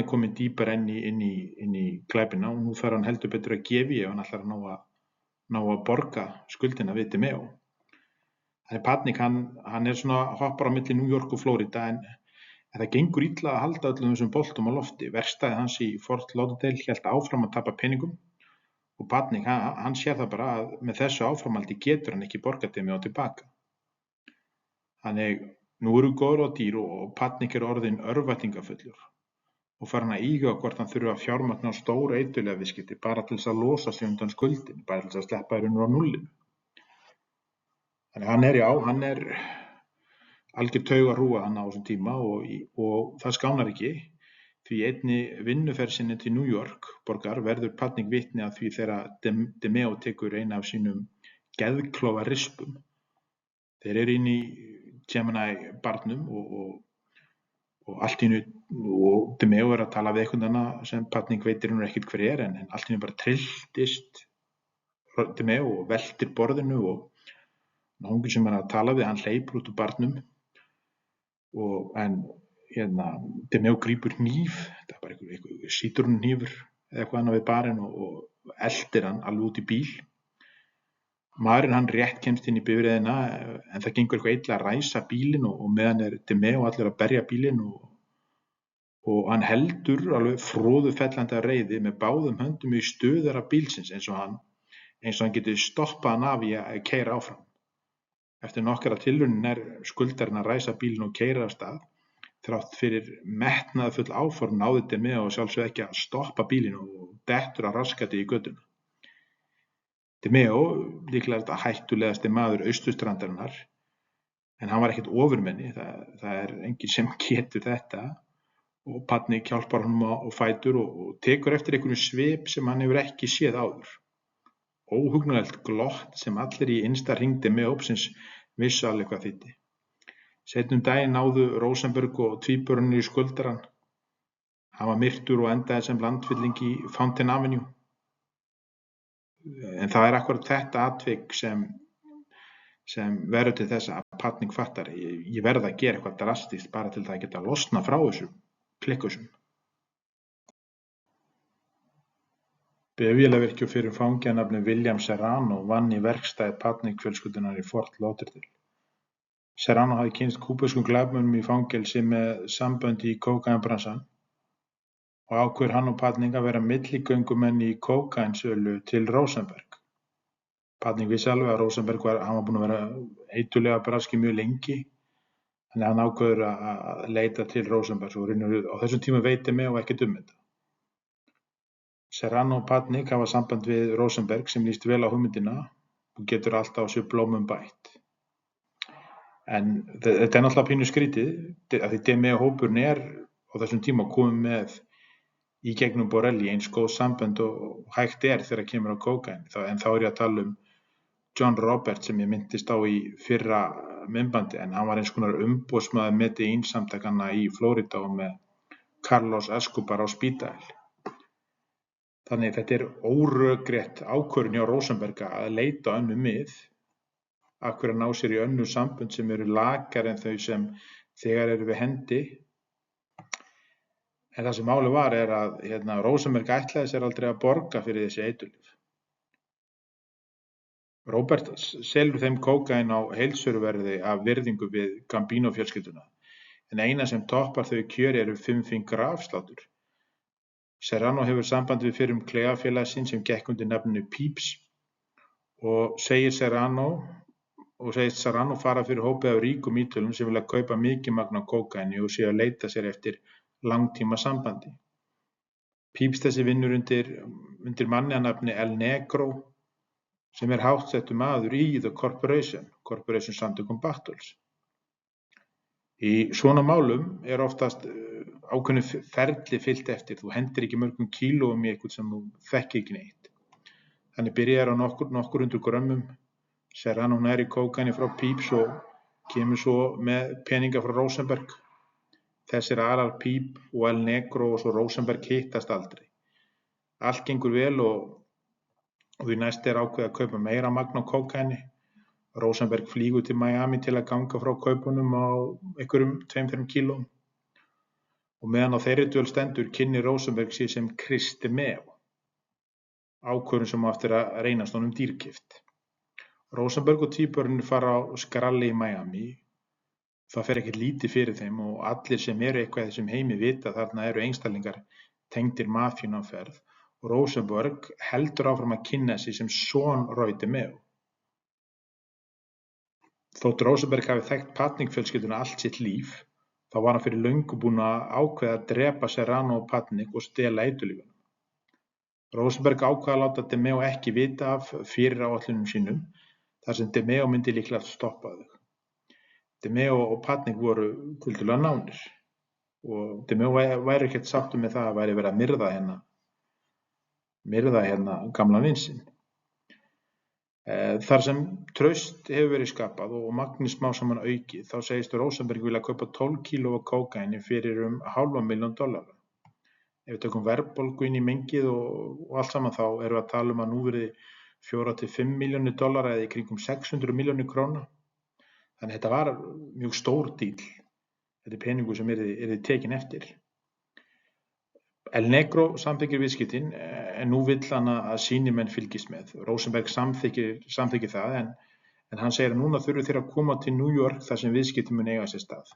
kominn dýpar inn í glæpina og nú þarf hann heldur betur að gefa í ef hann ætlar að ná að borga skuldina við DeMeo. Þannig Patnik hann er hoppar á milli New York og Florida en það gengur illa að halda öllum þessum boltum á lofti. Verkstæðið hans í Fort Lauderdale hélt áfram að tapa peningum og Patnik hann sér það bara að með þessu áframhaldi getur hann ekki borgað DeMeo tilbaka. Þannig nú eru góður á dýr og Patnik er orðinn örvæntingafullur og farin að íhuga hvort hann þurfi að fjármagna stór eiturlyfjaviðskipti bara til þess að losa sig undan skuldinni, bara til þess að sleppa þér á nullinu. Þannig hann er algjör taugarhrúga hann á þessum tíma og það skánar ekki því einni vinnuferð sinni til New York borgar verður Patnik vitni að því þegar DeMeo tekur eina af sínum geðklofa rispum. Þeir eru inn í Gemini barnum og allt í einu og DeMeo er að tala við einhvern sem Patnik veitir hún ekkert hver en allt í einu bara trilltist DeMeo og veltir borðinu og náungi sem er að tala við hann hleypur út úr barnum en DeMeo grípur hníf, þetta er bara einhver sítrónuhnífur eða eitthvað annað við barinn og eltir hann alveg út í bíl. Maðurinn hann rétt kemst inn í bifreiðina en það gengur eitthvað illa að ræsa bílinn og meðan er DeMeo allir að berja bílinn og hann heldur alveg froðufellandi af reiði með báðum höndum í stöðara bílsins eins og hann getur stoppað hann af í að keyra áfram. Eftir nokkra tilraunir skuldarinn að ræsa bílinn og keyra af stað. Þrátt fyrir metnaðarfull áform náði DeMeo sjálfsögðu ekki að stoppa bílinn og dettur að raskati í götuna. DeMeo, líklega þetta hættulegasti maður austurstrandarinnar, en hann var ekkert ofurmenni, það er enginn sem getur þetta og Patnik hjálpar honum á fætur og tekur eftir einhverjum svip sem hann hefur ekki séð áður. Óhugnanlegt glott sem allir í innsta hring DeMeo-hópsins vissu alveg hvað þýddi. Seinna daginn náðu Rosenberg og tvíburarnir í skuldarann. Hann var myrtur og endaði sem landfylling í Fountain Avenue. En það er akkúrat þetta atvik sem verður til þess að Patnik fattar ég verð að gera eitthvað drastískt bara til það að geta losna frá þessum klikkusum. Bifvélavirkjun fyrir fangi að nafni William Serrano vann í verkstæði Patnik fjölskyldunnar í Fort Lauderdale. Serrano hafði kynnst kúbverskum glæpamönnum í fangelsi með sambönd í kókaínbransann og ákveður hann og Patnik að vera milligöngumenn í kókaínsölu til Rosenberg. Patnik vissi alveg að Rosenberg hann var búinn að vera eiturlyfjabraski mjög lengi, þannig hann ákveður að leita til Rosenberg og á þessum tíma veit DeMeo ekkert þetta. Serrano og Patnik hafa samband við Rosenberg sem líst vel á hugmyndina og getur alltaf á sér blómum bætt. En þetta er náttúrulega pínu skrítið af því DeMeo-hópurinn er á þessum tíma komið með í gegnum Borelli eins góð sambönd og hægt er þegar kemur á kókaín. En þá er ég að tala John Roberts sem ég minntist á í fyrra myndbandi en hann var eins konar umboðsmaður Medellín-samtakanna í Florida og með Carlos Escobar á spítal. Þannig þetta er órökrétt ákvörðun hjá Rosenberg að leita önnur mið af hverju að ná sér í önnur sambönd sem eru lakari en þau sem þegar eru við hendi. En það sem málið var er að Rosenberg ætlaði sér aldrei að borga fyrir þessi eiturlyf. Robert selur þeim kókaín á heildsöluverði af virðingu við Gambino-fjölskylduna, en eina sem toppar þau kjör eru 5 fingra afsláttur. Serrano hefur samband við fyrrum klegafélaga sinn sem gekk undir nafninu Peeps og segist Serrano fara fyrir hópið af ríkum Ítölum sem vilja kaupa mikið magn af kókaíni og séu að leita sér eftir langtíma sambandi. Peeps þessi vinnur undir manni að nafni El Negro sem háttsettur maður í The Corporation samtökum Bartels. Í svona málum oftast ákveðnu ferli fylgt eftir. Þú hendir ekki mörgum kílóum í eitthvað sem þú þekkir ekki neitt. Þannig byrjar á nokkur undir grömmum. Serrano næri kókaíni frá Peeps og kemur svo með peninga frá Rosenberg. Þessir aðrar Peep og El Negro og svo Rosenberg hittast aldrei. Allt gengur vel og því næst ákveðið að kaupa meira magn á kókaíni. Rosenberg flýgur til Miami til að ganga frá kaupunum á einhverjum 2-3 kílóum. Og meðan á þeirri dvöl stendur kynnir Rosenberg sig sem Cristemeo, ákvörðun sem á eftir að reynast honum dýrkeypt. Rosenberg og tvíburarnir fara á skralli í Miami. Það fer ekkert lítið fyrir þeim og allir sem eru eitthvað í þessum heimi vita að þarna eru einstaklingar tengdir mafíunni á ferð og Rosenberg heldur áfram að kynna sig sem son Roy DeMeo. Þótt Rosenberg hafi þekkt Patnick-fjölskylduna allt sitt líf, þá var hann fyrir löngu búinn að ákveða að drepa Serrano og Patnick og stela eiturlyfjunum. Rosenberg ákvað að láta DeMeo ekki vita af fyriráætlunum sínum, þar sem DeMeo myndi líklega stoppa þau. DeMeo og Patnick voru tiltölulega nánir og DeMeo væri ekkert sáttur með það að væri verið að myrða gamlan vin sinn. Þar sem traust hefur verið skapað og magnið smá saman aukið, þá segist Rosenberg vilja kaupa 12 kíló af kókaíni fyrir $500,000. Ef við tökum verðbólgu inn í mengið og allt saman þá erum við að tala að nú verði $4-5 milljónir eða í kringum 600 milljónir króna. Þannig þetta var mjög stór díl. Þetta peningur sem yrði tekin eftir. El Negro samþykkir viðskiptin en nú vill hann að sínir menn fylgist með. Rosenberg samþykkir það en hann segir að núna þurfi þeir að koma til New York þar sem viðskiptin mun eiga sér stað.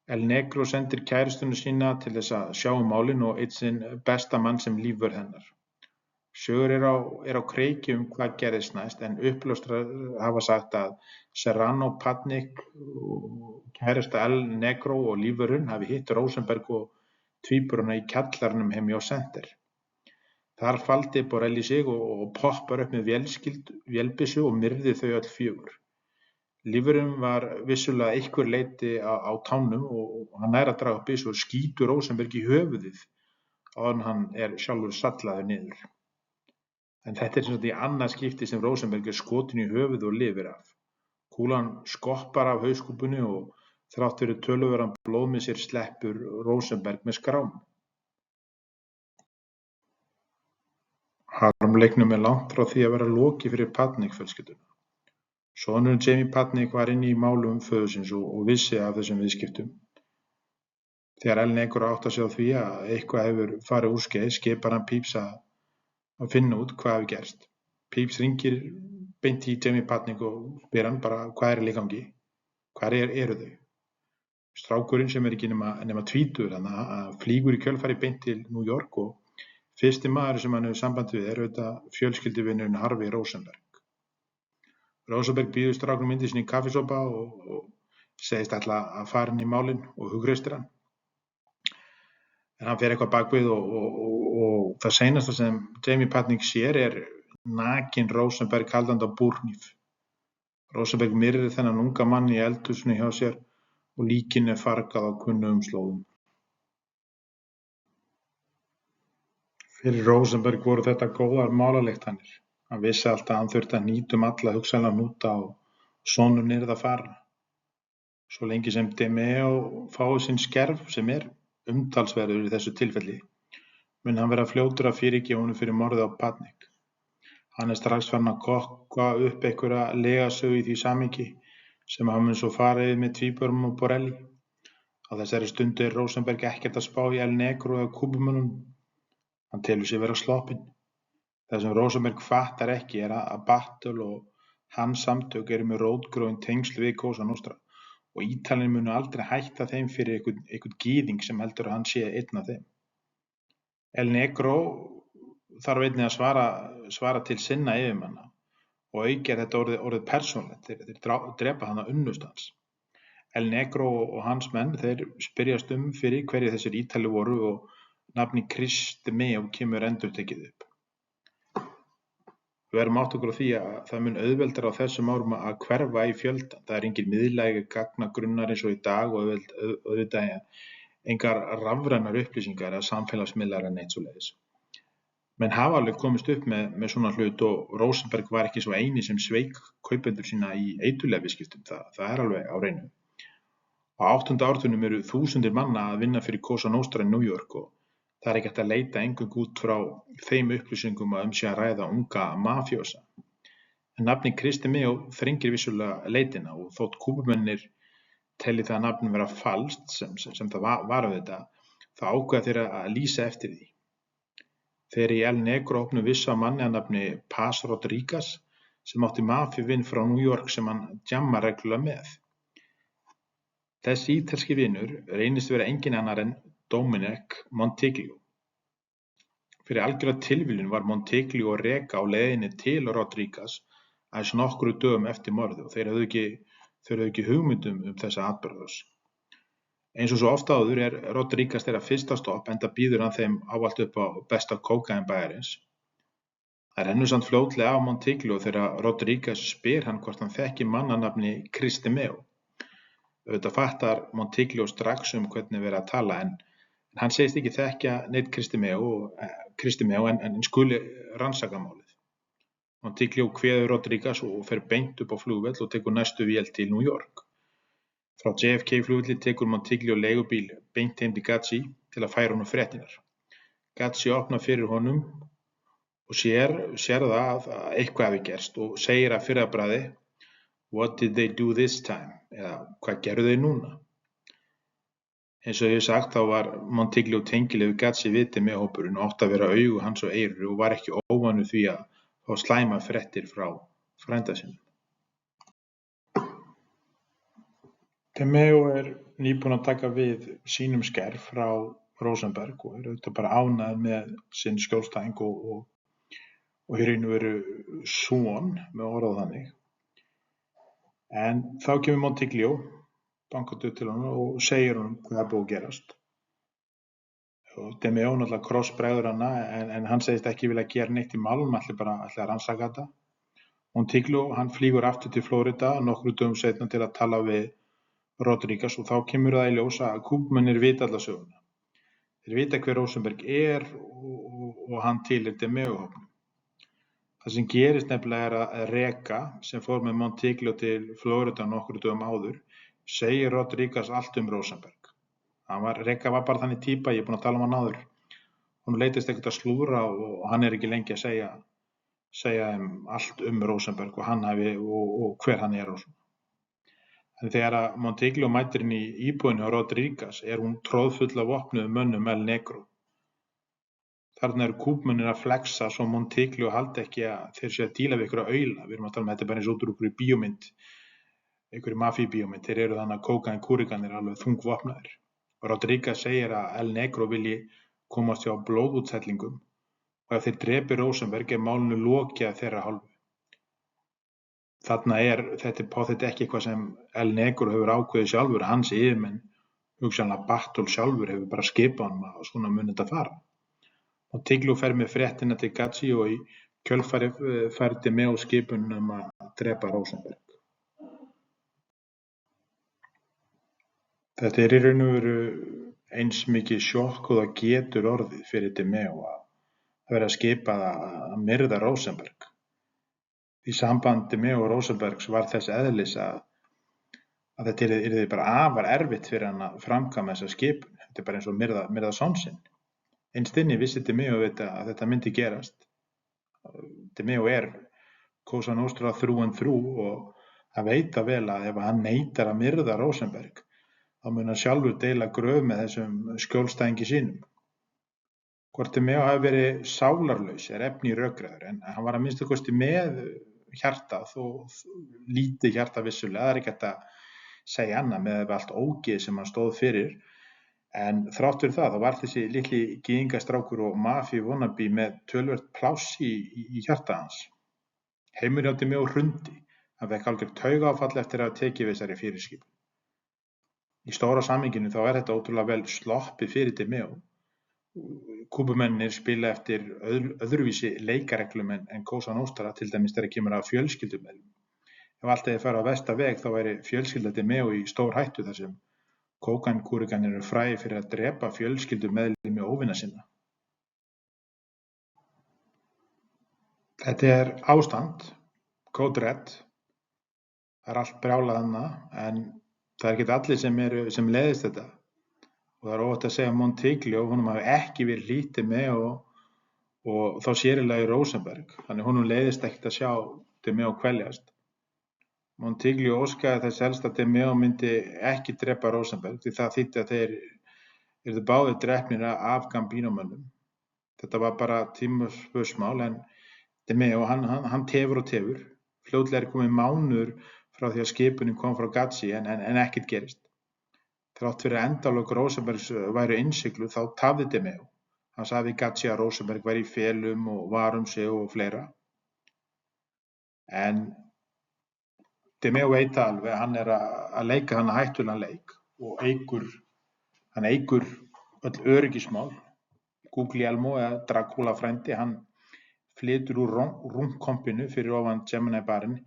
El Negro sendir kærustunni sína til þess að sjá málin og einn sinn besta mann sem lífvörð hennar. Sögur á kreiki hvað gerðist næst en uppljóstrar hafa sagt að Serrano, Patnick, kærusta El Negro og lífvörðurinn hafi hitt Rosenberg og tvíburana í kjallarnum heimi á Center. Þar faldi Borelli sig og poppar upp með vélbyssu og myrði þau öll 4. Lífvörðurinn var vissulega einhver leyti á tánum og hann nær að draga upp byssu og skýtur Rosenberg í höfuðið áður en hann sjálfur sallaður niður. En þetta sem sagt í annað skipti sem Rosenberg skotin í höfuð og lifir af. Kúlan skoppar af hauskúpunni og þrátt fyrir töluverðan blóðmissir sleppur Rosenberg með skrám. Harmleiknum langt frá því að vera lokið fyrir Patnick-fjölskylduna. Sonurinn Jamie Patnick var inni í málum föður síns og vissi af þessum viðskiptum. Þegar El Negro áttar sig á því að eitthvað hefur farið úrskeiðis skipar hann Peeps að finna út hvað hefur gerst. Peeps ringir beint í Jamie Patnick og spyr hann bara hvað í gangi, hvar eru þau? Strákurinn sem ekki nema tvítugur flýgur í kjölfari beint til New York og fyrsti maður sem hann hefur samband við auðvitað fjölskylduvinurinn Harvey Rosenberg. Rosenberg býður stráknum inn til sín í kaffisopa og segist ætla að fara inn í málin og hugreistir hann. En hann fer eitthvað bakvið og það seinasta sem Jamie Patnick sér nakinn Rosenberg haldandi á búrhníf. Rosenberg myrðir þennan unga mann í eldhúsinu hjá sér og líkinu fargað á kunnugum slóðum. Fyrir Rosenberg voru þetta góðar málalyktanir. Hann vissi alltaf að hann þurfti að nýta alla hugsanlega hnúta og sonurinn yrði að fara. Svo lengi sem DeMeo fái sinn skerf sem umtalsverður í þessu tilfelli, mun hann vera fljótur að fyrirgefa honum fyrir morðið á Patnick. Hann strax farinn að kokka upp einhverja legasögu í því samhengi sem hann mun svo farið með tvíburum og Borelli. Á þessari stundu Rosenberg ekkert að spá í El Negro eða kúbumönnum. Hann telur sig vera sloppinn. Það sem Rosenberg fattar ekki að Battle og hans samtök eru með rótgróin tengsl við Cosa Nostra og Ítalinn munu aldrei hætta þeim fyrir einhvern gyðing sem heldur að hann sé einn af þeim. El Negro þarf einnig að svara til sinna yfirmanna og auki er þetta orðið persónlegt, þeir drepa hana unnust hans. El Negro og hans menn, þeir spyrjast fyrir hverju þessir Ítali voru og nafni Cristi Meo kemur endurtekið upp. Við verðum átt okkur á því að það mun auðveldara á þessum árum að hverfa í fjöldan. Það er engin miðlægi gagnagrunnar eins og í dag og auðvitað engar rafrænar upplýsingar eða samfélagsmiðlar en neitt svoleiðis. Menn hafa alveg komist upp með svona hlut og Rosenberg var ekki svo eini sem sveik kaupendur sína í eiturlyfjaviðskiptum. Það er alveg á hreinu. Á 8. áratugnum eru þúsundir manna að vinna fyrir Cosa Nostra í New York og það er ekki hægt að leita eingöngu út frá þeim upplýsingum að sé að ræða unga mafjósa. En nafni Cristi Meo þrengir vissulega leitina og þótt kúbumennir telli það nafn vera falskt sem það var þetta, þá ákveða þeir að lýsa eftir því. Þeir í El Negro opnu vissu að manni að nafni Paz Rodriguez sem átti mafjuvinn frá New York sem hann djamma reglulega með. Þessi ítalski vinur reynist vera engin annar en Dominic Montiglio. Fyrir algjörða tilviljun var Montiglio og Reka á leiðinni til Rodriguez aðeins nokkru dögum eftir morðið og þeir höfðu ekki hugmyndum þessa atburðarás. Eins og svo oft áður er Rodriguez þeirra fyrsta stopp enda býður hann þeim ávallt upp á besta kókaín bæjarins. Það rennur samt fljótlega á Montiglio þegar Rodriguez spyr hann hvort hann þekki mann að nafni Cristi Meo. Auðvitað fattar Montiglio strax hvernig verið að tala en hann segist ekki þekkja neitt Cristi Meo en skuli rannsaka málið. Montiglio kveður Rodriguez og fer beint upp á flugvöll og tekur næstu vél til New York. Frá JFK flugvelli tekur Montiglio leigubíl beint heim til Gazzi til að færa honum fréttirnar. Gazzi opnar fyrir honum og sér það að eitthvað hafi gerst og segir að fyrra bragði What did they do this time? Eða hvað gerðu þeir núna? Eins og ég hef sagt þá var Montiglio tengilegur Gazzi viti með hópurinn og átti að vera augu hans og eyru og var ekki óvanur því að fá slæma fréttir frá frænda sínum. De Meo er nýbúinn að taka við sínum skerf frá Rosenberg og er auðvitað bara ánægð með sinn skjólstæðing og í raun og veru son með orðað þannig. En þá kemur Montiglio bankandi upp til hann og segir hann hvað er búið að gerast. Og De Meo náttúrulega krossbregður hana en hann segist ekki vilja gera neitt í málum, ætli að rannsaka þetta. Montiglio hann flýgur aftur til Flórida nokkru dögum seinna til að tala við Rodriguez og þá kemur það í ljós að kúbumennir vita alla söguna. Þeir vita hver Rosenberg er og hann tilheyrir De Meo-hópnum. Það sem gerist nefnilega er að Reka, sem fór með Montiglio til Flórida nokkru dögum áður, segir Rodriguez allt Rosenberg. Reka var bara þannig týpa, ég er búinn að tala hann áður. Hún leitist ekkert að slúðra og hann er ekki lengi að segja allt Rosenberg og og hver hann er og svona. En þegar Montiglio mætir inn í íbúðinni á Rodriguez er hún troðfull af vopnuðum mönnum El Negro. Þarna eru kúbmennir að flexa svo Montiglio haldi ekki að þeir séu að díla við ykkur að aula. Við erum að tala með þetta bara eins út úr ykkur í bíómynd, ykkur í mafíubíómynd. Þeir eru þannig að kókaín kúrikanir alveg þungvopnaðir. Rodriguez segir að El Negro vilji komast hjá blóðútsettlingum og ef þeir drepi Rosenberg er málinu lokið að þeirra hálfu. Þarna þetta er ekki eitthvað sem El Negro hefur ákveðið sjálfur, hans yfirmenn, hugsanlega Battle sjálfur hefur bara skipað honum að svona muni þetta fara. Montiglio fer með fréttina til Gazzi og í kjölfarið fær De Meo skipun að drepa Rosenberg. Þetta er í raun og veru eins mikið sjokk og það getur orðið fyrir De Meo að vera skipað að myrða Rosenberg. Í samband De Meo og Rosenbergs var þess eðlis að þetta yrði bara afar erfitt fyrir hann að framkvæma þessa skipun. Þetta er bara eins og myrða son sinn. Innst inni vissi De Meo að þetta myndi gerast. De Meo er Cosa Nostra through and through og hann veit vel að ef hann neitar að myrða Rosenberg þá mun hann sjálfur deila gröf með þessum skjólstæðingi sínum. Hvort Demeo hafi verið sálarlaus er efni í rökræður, en hann var að minnsta kosti með hjartað og lítið hjarta vissulega, það er ekki hægt að segja annað með allt ógeð sem hann stóð fyrir, en þrátt fyrir það þá var þessi litli gyðingastrákur og mafíu wannabe með töluvert pláss í hjarta hans. Heimur hjá Demeo hrundi, hann fékk algjört taugaáfall eftir að hafa tekið við þessari fyrirskipun. Í stóra samhenginu þá er þetta ótrúlega vel sloppið fyrir Demeo. Kúbumennir spila eftir öðruvísi leikareglum en Cosa Nostra, til dæmis þegar kemur að fjölskyldumeðlimum. Ef allt hefði farið á versta veg þá væri fjölskylda Demeo í stór hættu þar sem kókaínkúrikanir eru frægir fyrir að drepa fjölskyldumeðlimi óvina sinna. Þetta er ástand, code red, það er allt brjálað annað, en það er ekki allir sem leiðist þetta. Og það er óhætt að segja að Montiglio, honum hafi ekki verið hlýtt Demeo og þá sérílega í Rosenberg, þannig honum leiðist ekkert að sjá Demeo kveljast. Montiglio óskaði þess helst að Demeo myndi ekki drepa Rosenberg, því það þýddi að þeir yrðu báðir drepnir af Gambino-mönnum. Þetta var bara tímaspursmál, en Demeo hann tefur og tefur. Fljótlega er komið mánuður frá því að skipunin kom frá Gazzi en ekkert gerist. Þrátt fyrir að endalok Rosenbergs væru innsigluð þá tafði Demeo. Hann sagði við Gazzi að Rosenberg væri í felum og var sig og fleira. En Demeo veit alveg að hann er að leika hann hættulegan leik og hann eykur öll öryggismál. Guglielmo eða Dracula frændi, hann flytur úr rúmkompinu fyrir ofan Gemini barinn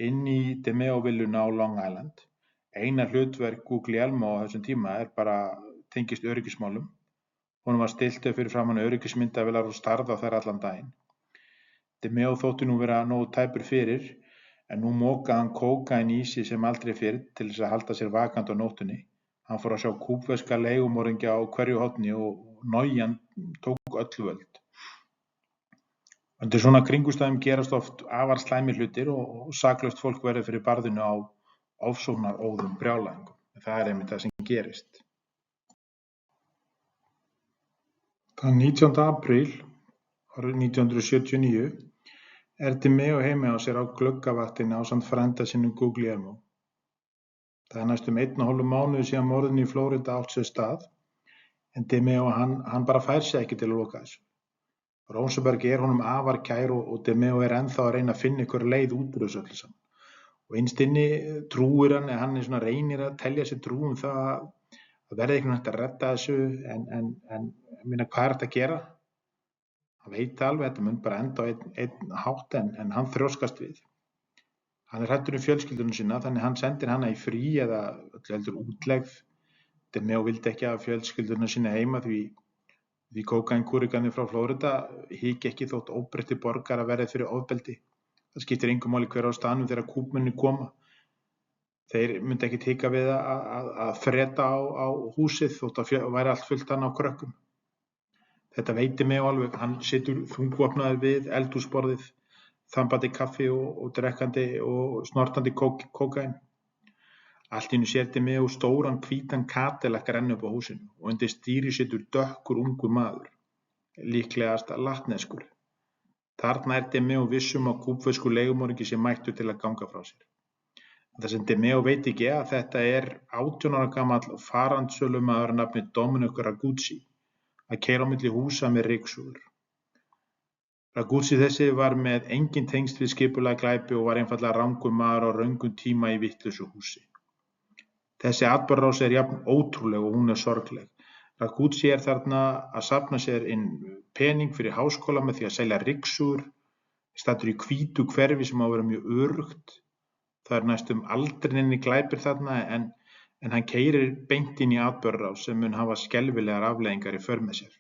inn í Demeo villuna á Long Island. Eina hlutverk Guglielmo á þessum tíma er bara tengist öryggismálum. Honum var stillt upp fyrir framan öryggismyndavélar og starði á þær allan daginn. Demeo þótti nú vera nógu tæpur fyrir, en nú mokaði hann kókaín í sig sem aldrei fyrr til þess að halda sér vakandi á nóttunni. Hann fór að sjá kúbverska leigumorðingja á hverju horni og noian tók öll völd. Undir svona kringumstæðum gerast oft afar slæmir hlutir og saklaust fólk verður fyrir barðinu á ofsóknaróðum brjálæðingum. Það er einmitt það sem gerist. Þann 19. apríl árið 1979 er Demeo heima á sér á gluggavaktinni ásamt frænda sínum Guglielmo. Það er næstum 1,5 mánuður síðan morðin í Flórída átt sér stað, en Demeo hann bara fær sig ekki til að loka þessu. Rosenberg er honum afar kær og Demeo er ennþá að reyna að finna ykkur leið út úr þessu öllu saman. Og innst inni trúir hann er svona reynir að telja sér trú það að verði einhvern veginn að redda þessu, en minna, hvað er þetta að gera? Hann veit alveg að þetta mun bara enda á einn hátt, en hann þrjóskast við. Hann er hræddur fjölskyldunum sína, þannig hann sendir hana í frí eða öllu heldur útlegð. Demeo vildi ekki hafa fjölskylduna sína heima því kókaínkúrikanir frá Flórída hiki ekki þótt óbreyttir borgarar verði fyrir ofbeldi. Það skiptir engu máli hver á staðnum þegar kúbmennir koma. Þeir myndi ekki hika við að freta á húsið þótt að væri allt fullt hann á krökkum. Þetta veit Demeo alveg. Hann situr þungvopnaður við eldhúsborðið, þambandi kaffi og drekkandi og snortandi kókaín. Allt í einu sér Demeo stóran hvítan Cadillac renna upp á húsinu og undir stýri situr dökkur ungur maður, líklegast latneskur. Þarna er Demeo vissum að kúbverskur leigumorðingi sé mættur til að ganga frá sér. Það sem Demeo veit ekki að þetta er 18 ára gamall farandsölumaður að nafni Dominic Raguzzi að keyra á milli húsa með ryksugur. Raguzzi þessi var með engin tengsl við skipulagða glæpi og var einfaldlega rangur maður á röngum tíma í vitlausu húsi. Þessi atburðarás er jafn ótrúleg og hún er sorgleg. Raguzzi er þarna að safna sér inn pening fyrir háskóla með því að selja ryksugur, staddur í hvítu hverfi sem á að vera mjög öruggt. Það er næstum aldrei neinir glæpir þarna, en hann keyrir beint inn í atburðarás sem mun hafa skelfilegar afleiðingar í för með sér.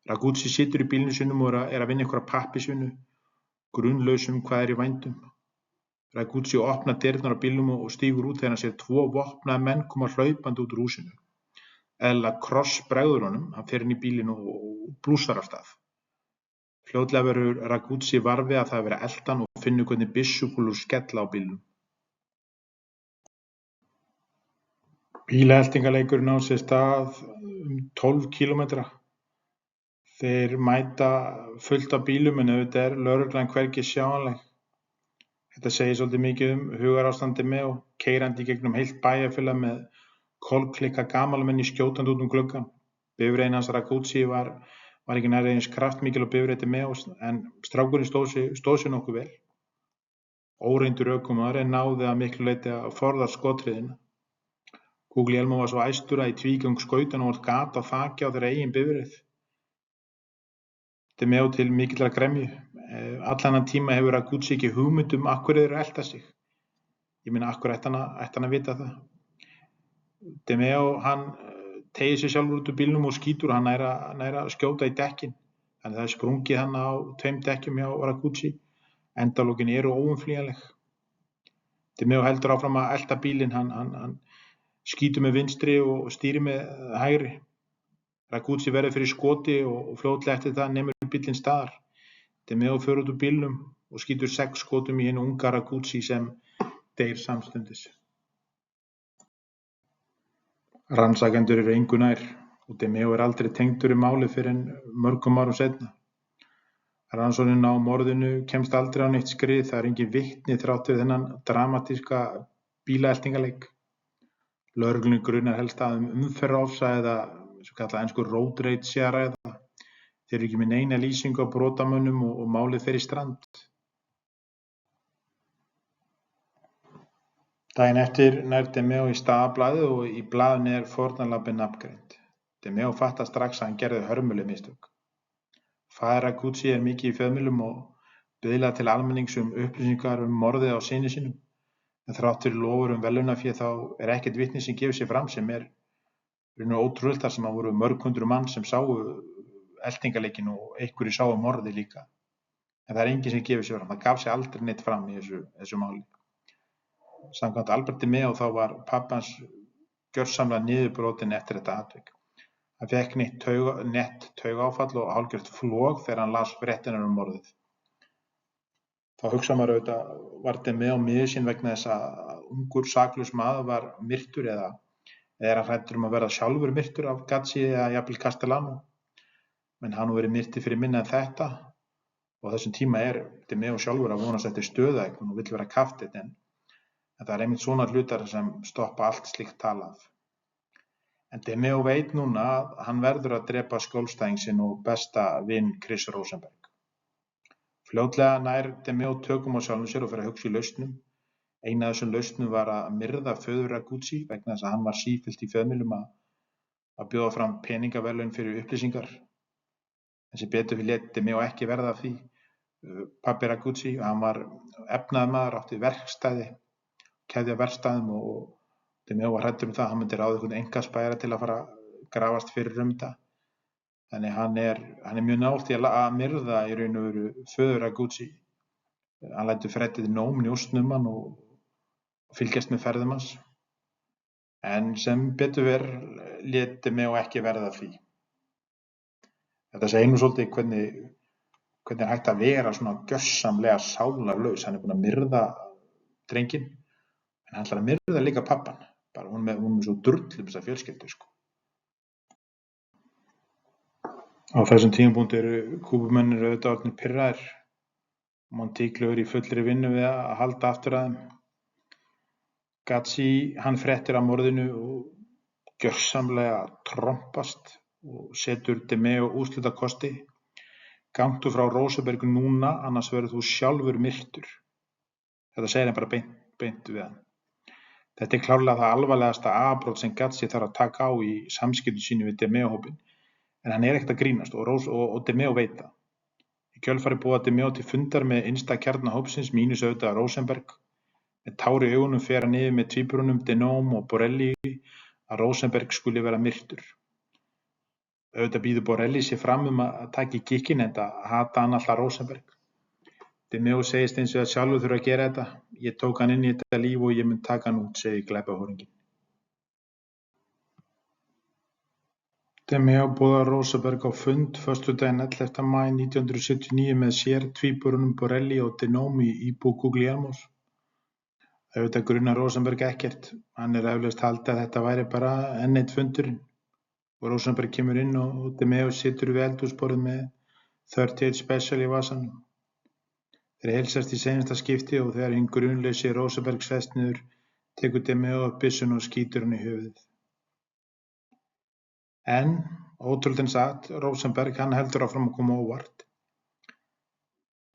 Raguzzi situr í bílnum sínum og er að vinna einhverja pappisvinnu, grunlaus hvað er í vændum. Raguzzi opnar dyrnar á bílnum og stígur út þegar hann sér 2 vopnaða menn koma hlaupandi út úr húsinu. Eðlilega krossbregður honum, hann fer inn í bílinn og blússar af stað. Fljótlega verður Raguzzi var við að það er verið að elta hann og finnur hvernig byssukúlur skella á bílnum. Bílaeltingaleikurinn á sér stað 12 kílómetra. Þeir mæta fullt af bílum en auðvitað lögreglan hvergi sjáanleg. Þetta segir svolítið mikið hugarástand Demeo, keyrandi í gegnum heilt bæjarfélag með kolklikka gamalmenn skjótandi út gluggann. Bifreiðin hans Ragucci var ekki nærri eins kraftmikil og bifreið Demeos en strákurinn stóð sig nokkuð vel. Óreyndur ökumaður en náði að miklu leyti að forðast skothríðina. Guglielmo var svo æstur að í tvígang skaut hann og gat á þaki á þeirra eigin bifreið. Demeo til mikillar gremju. Allan þennan tíma hefur Ragucci ekki hugmynd af hverju þeir eru að elta sig. Ég meina, af hverju ætti hann að vita það? Demeo, hann teygir sig sjálfur út úr bílnum og skýtur, hann nær að skjóta í dekkin. Þannig það er sprungið hann á 2 dekkjum hjá Ragucci. Endalokin eru óumflýjanleg. Demeo heldur áfram að elta bílinn, hann skýtur með vinstri og stýrir með hægri. Ragucci verður fyrir skoti og fljótlega eftir það nemur bíllinn staðar. Demeo fer út úr bílnum og skýtur 6 skotum í hinu unga Ragucci sem deyr samstundis. Rannsakendur eru engu nær og Demeo aldrei tengdur í málið fyrr en mörgum árum seinna. Rannsóknin á morðinu kemst aldrei á neitt skrið, það engin vitni þrátt fyrir þennan dramatíska bílaeltingaleik. Lögreglunni grunar helst að umferðarofsa eða svo kallað ensku road rage sé að ræða. Þeir eru ekki með neina lýsingu á brotamönnum og málið fer í strand. Daginn eftir nær Demeo í staðarblaðið og í blaðinu fórnarlambið nafngreint. Demeo fattar strax að hann gerði hörmuleg mistök. Faðir Ragucci mikið í fjölmiðlum og biðlar til almennings upplýsingar morðið á syni sínum. En þrátt fyrir loforð verðlaunafé þá ekkert vitni sem gefur sig fram sem ótrúlegt þar sem það voru mörg hundruð mann sem sáu eltingaleikinn og einhverjir sáu morðið líka. En það enginn sem gefur sig fram, það gaf sig aldrei neitt fram í þessu máli. Samkvæmt Albert Demeo þá var pabbi hans gjörsamlega niðurbrotinn eftir þetta atvik. Hann fékk nett taugaáfall og hálfgjört flog þegar hann las fréttirnar morðið. Þá hugsa maður auðvitað, var Demeo miður sín vegna þess að ungur saklaus maður var myrtur eða hann hræddur að verða sjálfur myrtur af Gazzi eða jafnvel Castellano. Men hann verið myrtur fyrir minna en þetta og á þessum tíma Demeo sjálfur að vonast eftir stöðueignun og vill vera kaftið en það einmitt svona hlutar sem stoppa allt slíkt talað. En Demeo veit núna að hann verður að drepa skjólstæðing sinn og besta vin Chris Rosenberg. Fljótlega nær Demeo tökum á sjálfum sér og fer að hugsa í lausnum. Ein af þessum lausnum var að myrða föður Ragucci vegna þess að hann var sífellt í fjölmiðlum að bjóða fram peningaverðlaun fyrir upplýsingar. En sem betur lét Demeo ekki verða af því. Pabbi Ragucci, hann var efnaður maður, átti verkstæði, keðja verkstæðum og Demeo var hræddur það að hann myndi ráða einhvern einkaspæjara til að fara að grafast fyrir þetta. Þannig hann er mjög nálægt í að myrða í raun og veru föður Ragucci. Hann lætur Freddið njósna hann og fylgjast með ferðum hans. En sem betur lét Demeo ekki verða því. Þetta segir nú svolítið hvernig hægt að vera svona gjörsamlega sálarlaus. Hann búinn að myrða drenginn, en hann ætlar að myrða líka pabbann. Bara hún með svo drullum þessa fjölskyldu, sko. Á þessum tímapunkti eru kúbumennir auðvitað orðnir pirraðir. Montíglu í fullri vinnu við að halda aftur að þeim. Gazzi, hann fréttir af morðinu og gjörsamlega trompast og setur Demeo úrslitakosti. Gangtu frá Rosenberg núna, annars verður þú sjálfur myrtur. Þetta segir hann bara beint við hann. Þetta klárlega það alvarlegasta afbrot sem Gazzi þarf að taka á í samskiptum sínu við Demeo-hópinn. En hann ekkert að grínast og Demeo veit það. Í kjölfarið boða Demeo til fundar með innsta kjarna hópsins mínus auðvitað Rosenberg. Með tár í augunum fer hann yfir með tvíburunum Denome og Borelli að Rosenberg skuli vera myrtur. Auðvitað býður Borelli sér fram að taka í gikkinn enda hata hann alltaf Rosenberg. Demeo segist eins og að sjálfur þurfa að gera þetta. Ég tók hann inn í þetta líf og ég mun taka hann út, segir glæpahorfinginn. Demeo boðar Rosenberg á fund föstudaginn 11. maí 1979 með sér tvíburunum Borelli og Denome í íbúð Guglielmos. Auðvitað grunar Rosenberg ekkert. Hann eflaust haldið að þetta væri bara enn einn fundurinn. og Rosenberg kemur inn og DeMeo situr við eldhúsborðið með 38 Special í vasanum. Þeir heilsast í seinasta skipti og þegar hinn grunlausi Rosenberg sest niður tekur DeMeo upp byssuna og skýtur hann í höfuðið. En, ótrúlegt en satt, Rosenberg hann heldur áfram að koma á óvart.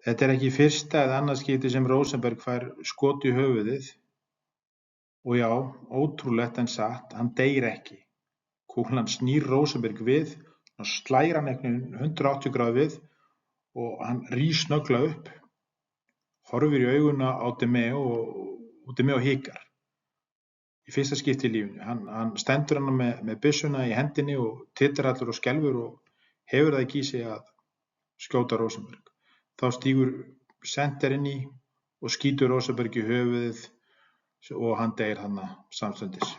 Þetta er ekki í fyrsta eða annað skipti sem Rosenberg fær skot í höfuðið. Og já, ótrúlegt en satt, hann deyr ekki. Kúlan snýr Rosenberg við og slær hann 180 gráðu við og hann rís snögglega upp, horfir í auguna á DeMeo og DeMeo hikar. Í fyrsta skipti í lífinu. Hann stendur hann með byssuna í hendinni og titrar allur og skelfur og hefur það ekki í sig að skjóta Rosenberg. Þá stígur Center inn í og skýtur Rosenberg í höfuðið og hann deyr hann samstundis.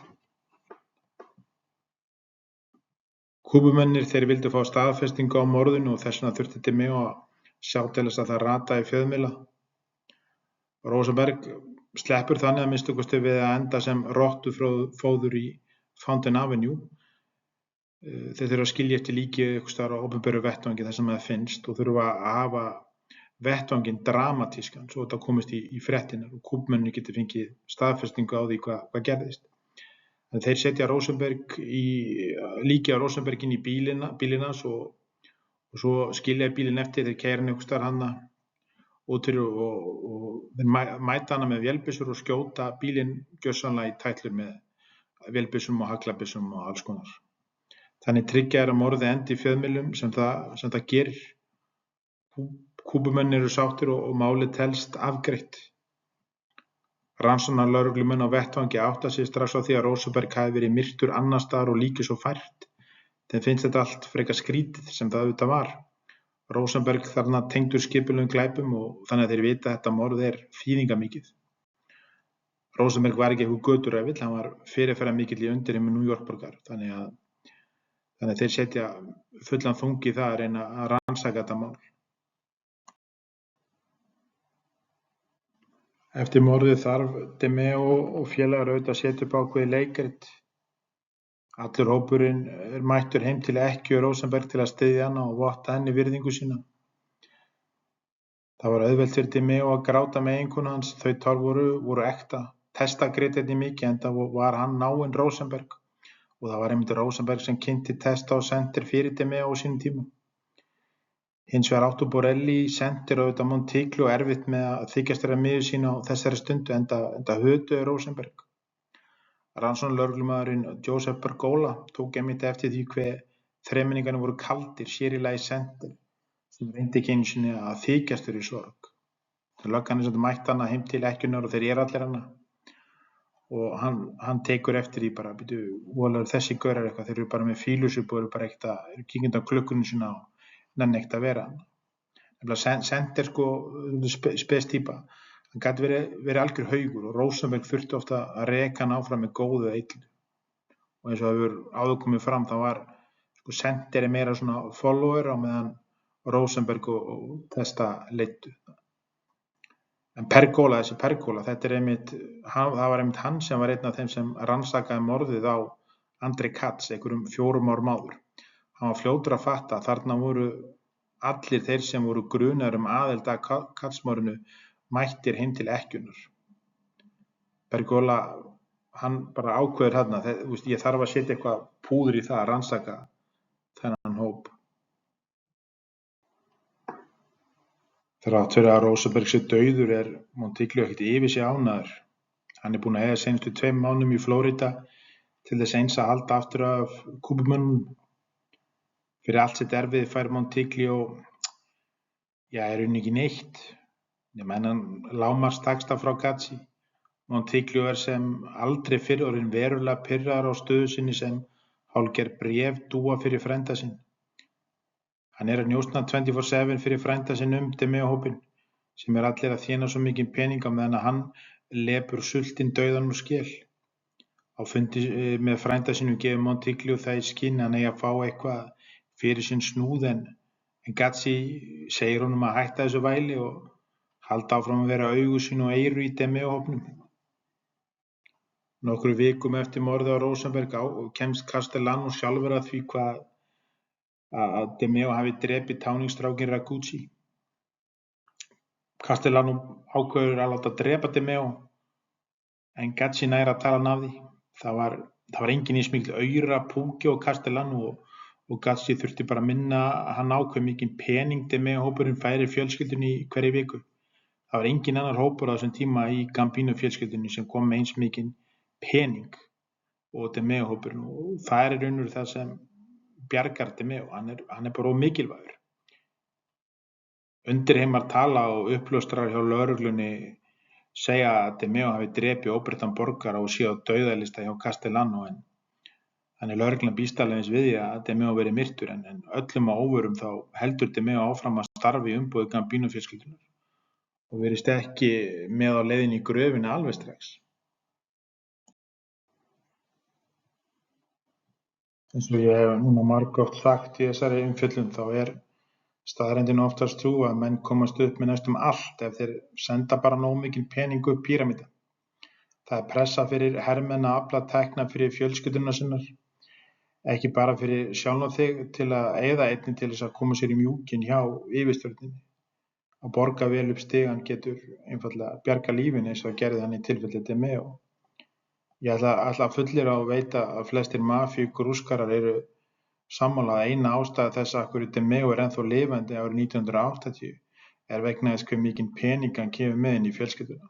Kúbumennir þeir vildu fá staðfestingu á morðinu og þess vegna þurfti DeMeo að sjá til þess að það rataði í fjölmiðla. Rosenberg sleppur þannig að minnsta kosti við að enda sem rottufóður í Fountain Avenue. Þeir þurfa að skilja eftir líki einhvers staðar á opinberu vettvangi þar sem það finnst og þurfa að hafa vettvanginn dramatískan svo þetta komist í fréttinar og kúbumennir geti fengið staðfestingu á því hvað gerðist. En þeir setja líki á Rosenberg inn í bílinn hans og svo skilja bílinn eftir, þeir keyra hann einhvers staðar hana út fyrir og þeir mæta hana með vélbyssur og skjóta bílinn gjörsamlega í tætlur með vélbyssum og haglabyssum og alls konar. Þannig tryggja að morðið endi í fjölmiðlum sem það gerir. Kúbumenn eru sáttir og málið telst afgreitt. Rannsóknarlögreglumenn á vettvangi átta sig strax á því að Rosenberg hafi verið myrtur annars staðar og líkið svo fært. Þeim finnst þetta allt frekar skrítið sem það auðvitað var. Rosenberg þarna tengdur skipulögðum glæpum og þannig að þeir vita að þetta morð er þýðingarmikið. Rosenberg var ekki eitthvað göturæfill, hann var fyrirferðarmikill í undirheimi New York-borgar, þannig að þeir setja fullan þungi í það að reyna að rannsaka þetta mál. Eftir morðið þarf DeMeo og félagar auðvitað að setja upp ákveðið leikrit. Allur hópurinn er mættur heim til ekkju Rosenberg til að styðja hana og votta henni virðingu sína. Það var auðvelt fyrir DeMeo að gráta með eiginkonu hans, þau tár voru ekta. Testa grét einnig mikið enda var hann náinn Rosenberg og það var einmitt Rosenberg sem kynnti Testa og Center fyrir DeMeo á sínum tíma. Hins vegar áttu Borelli, Center og auðvitað Monticello erfitt með að þykjast þeirra miður sína á þessari stundu enda hötuðu Rosenberg. Rannsóknarlögreglumaðurinn Joseph Pergola tók einmitt eftir því hve þremenningarnir voru kaldir, sér í lagi Center, sem reyndi ekki einu sinni að þykjast fyrir sorg. Löggan er sem mætt hana heim til ekkjunnar og þeir eru allir hana. Og hann tekur eftir því bara, voðalega þessi gaurar eitthvað, þeir eru bara með fílusupp og eru bara ekkert eru kíkjandi á klukkunum sína og nenni ekkert að vera hann. Center spes típa. Hann gat verið algjör haugur og Rosenberg þurfti ofta að reka hann áfram með góðu eða illu. Og eins og það hefur áður komið fram, þá var Center meira svona follower á meðan Rosenberg og Testa leiddu. En Pergola, þetta það var einmitt hann sem var einn af þeim sem rannsakaði morðið á André Katz einhverjum 4 árum áður. Hann var fljótur að fatta að þarna voru allir þeir sem voru grunaðir aðild að Katz-morðinu mættir heim til ekkjunnar. Pergola, hann bara ákveður þarna, ég þarf að setja eitthvað púður í það að rannsaka þennan hóp. Þrátt fyrir að Rosenberg sé dauður er Monticello ekkert yfir sig ánægður. Hann er búinn að eyða seinustu 2 mánuðum í Flórída til þess eins að halda aftur af kúbumönnum. Fyrir allt sitt erfiði fær Monticello, í rauninni ekki neitt, nema þennan lágmarkstaxta frá Katzi. Monticello er sem aldrei fyrr orðinn verulega pirraður á stöðu sinni sem hálfgerð bréfdúfa fyrir frænda sinn. Hann er að njósna 24/7 fyrir frænda sinn DeMeo-hópinn, sem allir að þéna svo mikinn pening á meðan að hann lepur sultinn dauðan og skel. Á fundi með frænda sínum gefur Monticello það í skyn að hann eigi að fá eitthvað fyrir sinn snúð en Katzi segir honum að hætta þessu væli og halda áfram að vera augu sín og eyru í DeMeo-hópnum. Nokkrum vikum eftir morðið á Rosenberg kemst Castellano sjálfur að því að De Meo hafi drepið táningsstrákinn Ragucci. Castellano ákveður að láta drepa De Meo en Gacci nær að tala hann af því. Það var engin eins mikil aura Pucci og Castellano og Gacci þurfti bara að minna hann á hve mikinn pening De Meo hópurinn færir fjölskyldunni í hverri viku. Það var engin annar hópur á þessum tíma í Gambino fjölskyldunni sem kom með eins mikinn pening og De Meo hópurinn, og það er í raun og veru það sem bjargar De Meo. Hann er bara of mikilvægur. Undirheimar tala og uppljóstrar hjá lögreglunni segja að De Meo hafi drepið óbreyttan borgara og sé á dauðalista hjá Castellano, en þannig lögreglan býst alveg eins við því að De Meo verið myrtur, en öllum á óvörum þá heldur De Meo áfram að starfa í umboði Gambino fjölskyldunar og virðist ekki með á leiðinni í gröfina alveg strax. Eins og ég hef núna margoft sagt í þessari umfjöllun þá er staðreyndin oftast sú að menn komast upp með næstum allt ef þeir senda bara nóg mikinn pening upp píramída. Það er pressa fyrir hermenn að afla tekna fyrir fjölskyldurnar sinnar, ekki bara fyrir sjálfan þig til að eyða einnig til þess að koma sér í mjúkin hjá yfirstjórninni. Að borga vel upp stigann getur einfaldlega bjarga lífinu eins og gerði hann í tilfelli De Meo. Ég ætla að fullyrða og veita að flestir mafíugrúskarar eru sammála að eina ástæða þess að hverju De Meo er ennþá lifandi árið 1980 er vegna þess hve mikinn pening hann kemur með inn í fjölskylduna.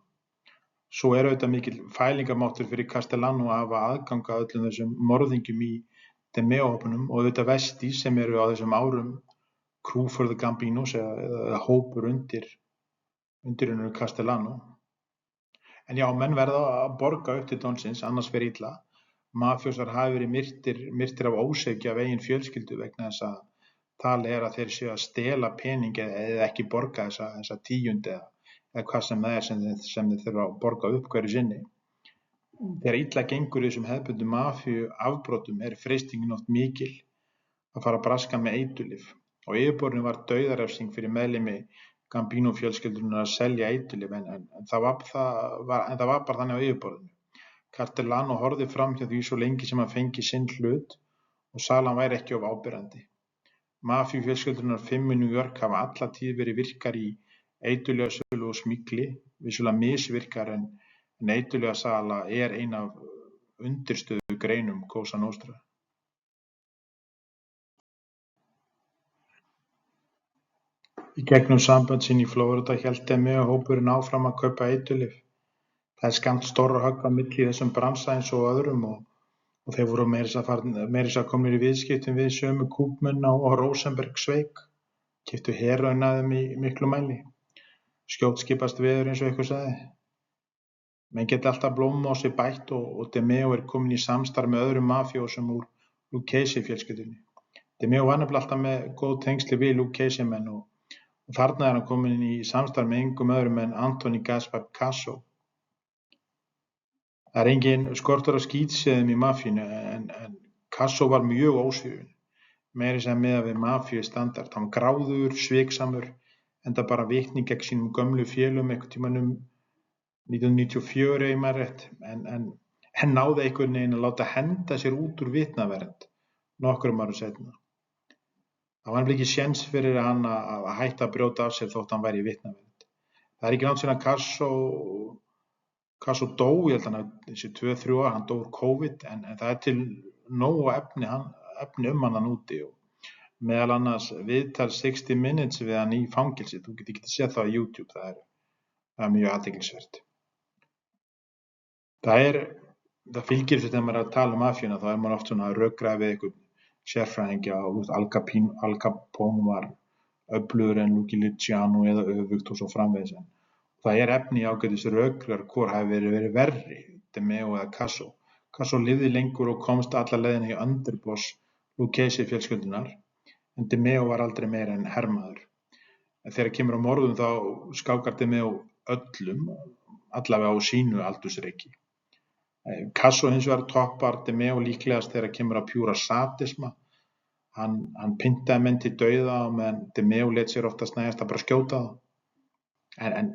Svo er auðvitað mikill fælingarmáttur fyrir Castellano að hafa aðgang að öllum þessum morðingjum í De Meo-hópunum og auðvitað Vesti sem eru á þessum árum Crew for the Gambinos eða hópur undir Castellano. En já, menn verða að borga upp til donsins, annars fer illa. Mafjósar hafi verið myrtir af ósekju af eigin fjölskyldu vegna þess að talið er að þeir séu að stela pening eða ekki borga þessa tíund eða hvað sem það er sem þeir þurfa að borga upp hverju sinni. Þegar illa gengur í þessum hefðbundnu mafíu afbrotum er freistingin oft mikil að fara að braska með eiturlyf. Á yfirborðinu var dauðarefsing fyrir meðlimi Gambino fjölskyldunar að selja eiturlyf en það var bara þannig á yfirborðinu. Castellano horfði fram hjá því svo lengi sem hann fengi sinn hlut og salan væri ekki of áberandi. Mafíufjölskyldunar 5 í New York hafa alla tíð verið virkar í eiturlyfjasölu og smygli, vissulega misvirkar en eiturlyfjasala er ein af undirstöðu greinum Cosa Nostra. Í gegnum sambönd sín í Flórída hélt De Meo hópurinn áfram að kaupa eiturlyf. Það er skammt stórra högg á milli í þessum bransa eins og öðrum og þeir voru meira að segja komnir í viðskiptum við sömu kúpmenn á Rosenberg sveik, keyptu heróín af þeim í miklu mæli. Skjótt skipast veður eins og eitthvað sagði. Menn geti alltaf blómum á sig bætt og De Meo er komin í samstarf með öðrum mafíósum úr Lucchese fjölskyldunni. De Meo var nefnilega alltaf með góð tengsli við Lucchese menn og þarna er hann komin í samstarf með engum öðrum en Anthony Gaspar Casso. Það er engin skortur af skítseðum í mafíunni en Casso var mjög ósvífinn, meira að segja miðað við mafíustandard. Hann var gráðugur, sviksamur, enda bara vitni gegn sínum gömlu félögum einhvern tímann 1994 ef ég man rétt, en náði einhvern veginn að láta henda sér út úr vitnavernd nokkrum árum seinna. Það var ekki séns fyrir hann að hætta að brjóta af sér þótt hann væri í vitnavernd. Það er ekki langt síðan Casso dó, ég held hann þessi 2-3 ár, hann dó úr COVID, en það er til nógu efni hann úti og meðal annars viðtal 60 Minutes við hann í fangelsi. Þú getur séð það á YouTube, það er mjög athyglisvert. Það fylgir þessu þegar maður er að tala um mafíuna, þá er maður oft svona að rökræða við einhvern sérfræðingja og Al Capone var öflugur en Luigi Luciano eða öfugt og svo framvegis. Það er efni í ágætis rökrar hvor hafi verið verri, De Meo eða Casso. Casso lifði lengur og komst alla leiðina í underboss Lucchese fjölskyldunar, en De Meo var aldrei meira en hermaður. En þegar kemur á morðum þá skákar De Meo öllum, allavega á sínu aldursreiki. Casso hins vegar toppar De Meo líklegast þegar kemur að pjúra sadisma. Hann pyntaði menn til dauða og meðan De Meo lét sér oftast nægast að bara skjóta það. En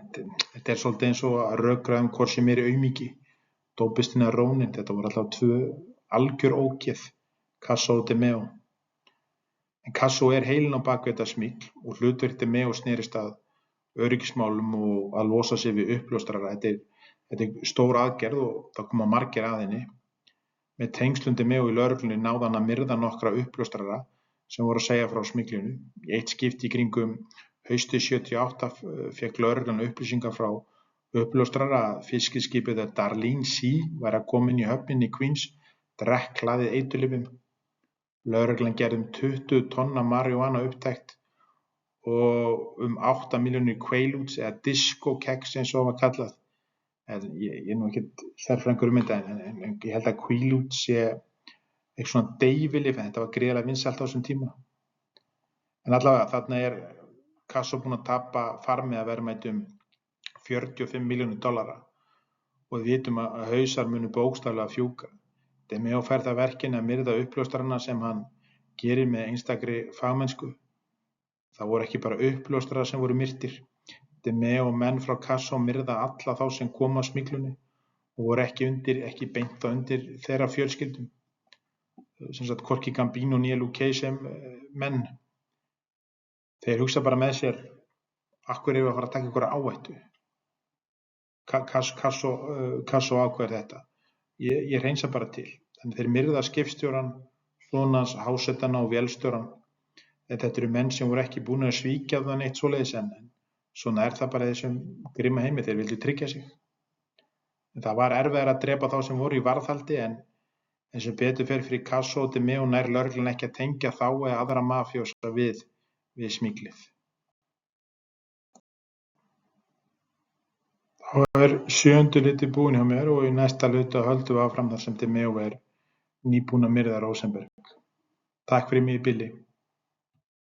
þetta er svolítið eins og að rökræða hvort sem er aumingi. Dópistina Rónin, þetta voru alltaf 2 algjör ógeð, Casso og De Meo. En Casso heilinn á bak við þetta smygl og hlutverk De Meo snerist að öryggismálum og að losa sig við uppljóstrara. Þetta er stór aðgerð og það koma margir að henni. Með tengslum De Meo í lögreglunni náði hann að myrða nokkra uppljóstrara sem voru að segja frá smyglinu. Í eitt skipti í kringum haustið 78 fékk lögreglan upplýsingar frá uppljóstrara að fiskiskipið Darlene Sea væri að koma inn í höfnin í Queens drekkhlaðið eiturlyfjum. Lögreglan gerði 20 tonn af maríjúana upptækt og 8 milljónir Quaaludes eða disco-keks eins og það var kallað. Ég er nú ekkert sérfræðingur þetta en ég held að Quaaludes sé eitthvað svona deyfilyf, en þetta var gríðarlega vinsælt á þessum tíma. En allavega þarna Casso búinn að tapa farmiðaverðmætum $45 milljónir og við vitum að hausar munu bókstaflega fjúka. De Meo fær það verkefni að myrða uppljóstrarana sem hann gerir með einstakri fagmennsku. Það voru ekki bara uppljóstrarar sem voru myrtir. De Meo og menn frá Casso myrða alla þá sem koma að smyglunni og voru ekki beint á undir þeirra fjölskyldum. Sem sagt hvorki Gambino né Luque sem menn. Þeir hugsa bara með sér, af hverju erum við að fara að taka einhverja áhættu? Casso ákveður þetta. Ég hreinsa bara til. Þannig þeir myrða skipstjórann, sonans, hásetana og vélstjórann. Þetta eru menn sem voru ekki búin að svíkja það neitt svoleiðis en svona það bara þessum grimma heimi, þeir vildu tryggja sig. En það var erfiðara að drepa þá sem voru í varðhaldi en sem betur fer fyrir Casso og De Meo nær lögreglan ekki að tengja þá eða aðra mafíósa við smyglið. Þá 7. hluti búinn hjá mér og í næsta hluta höldum við áfram þar sem De Meo nýbúinn að myrða Rosenberg. Takk fyrir mig í bili.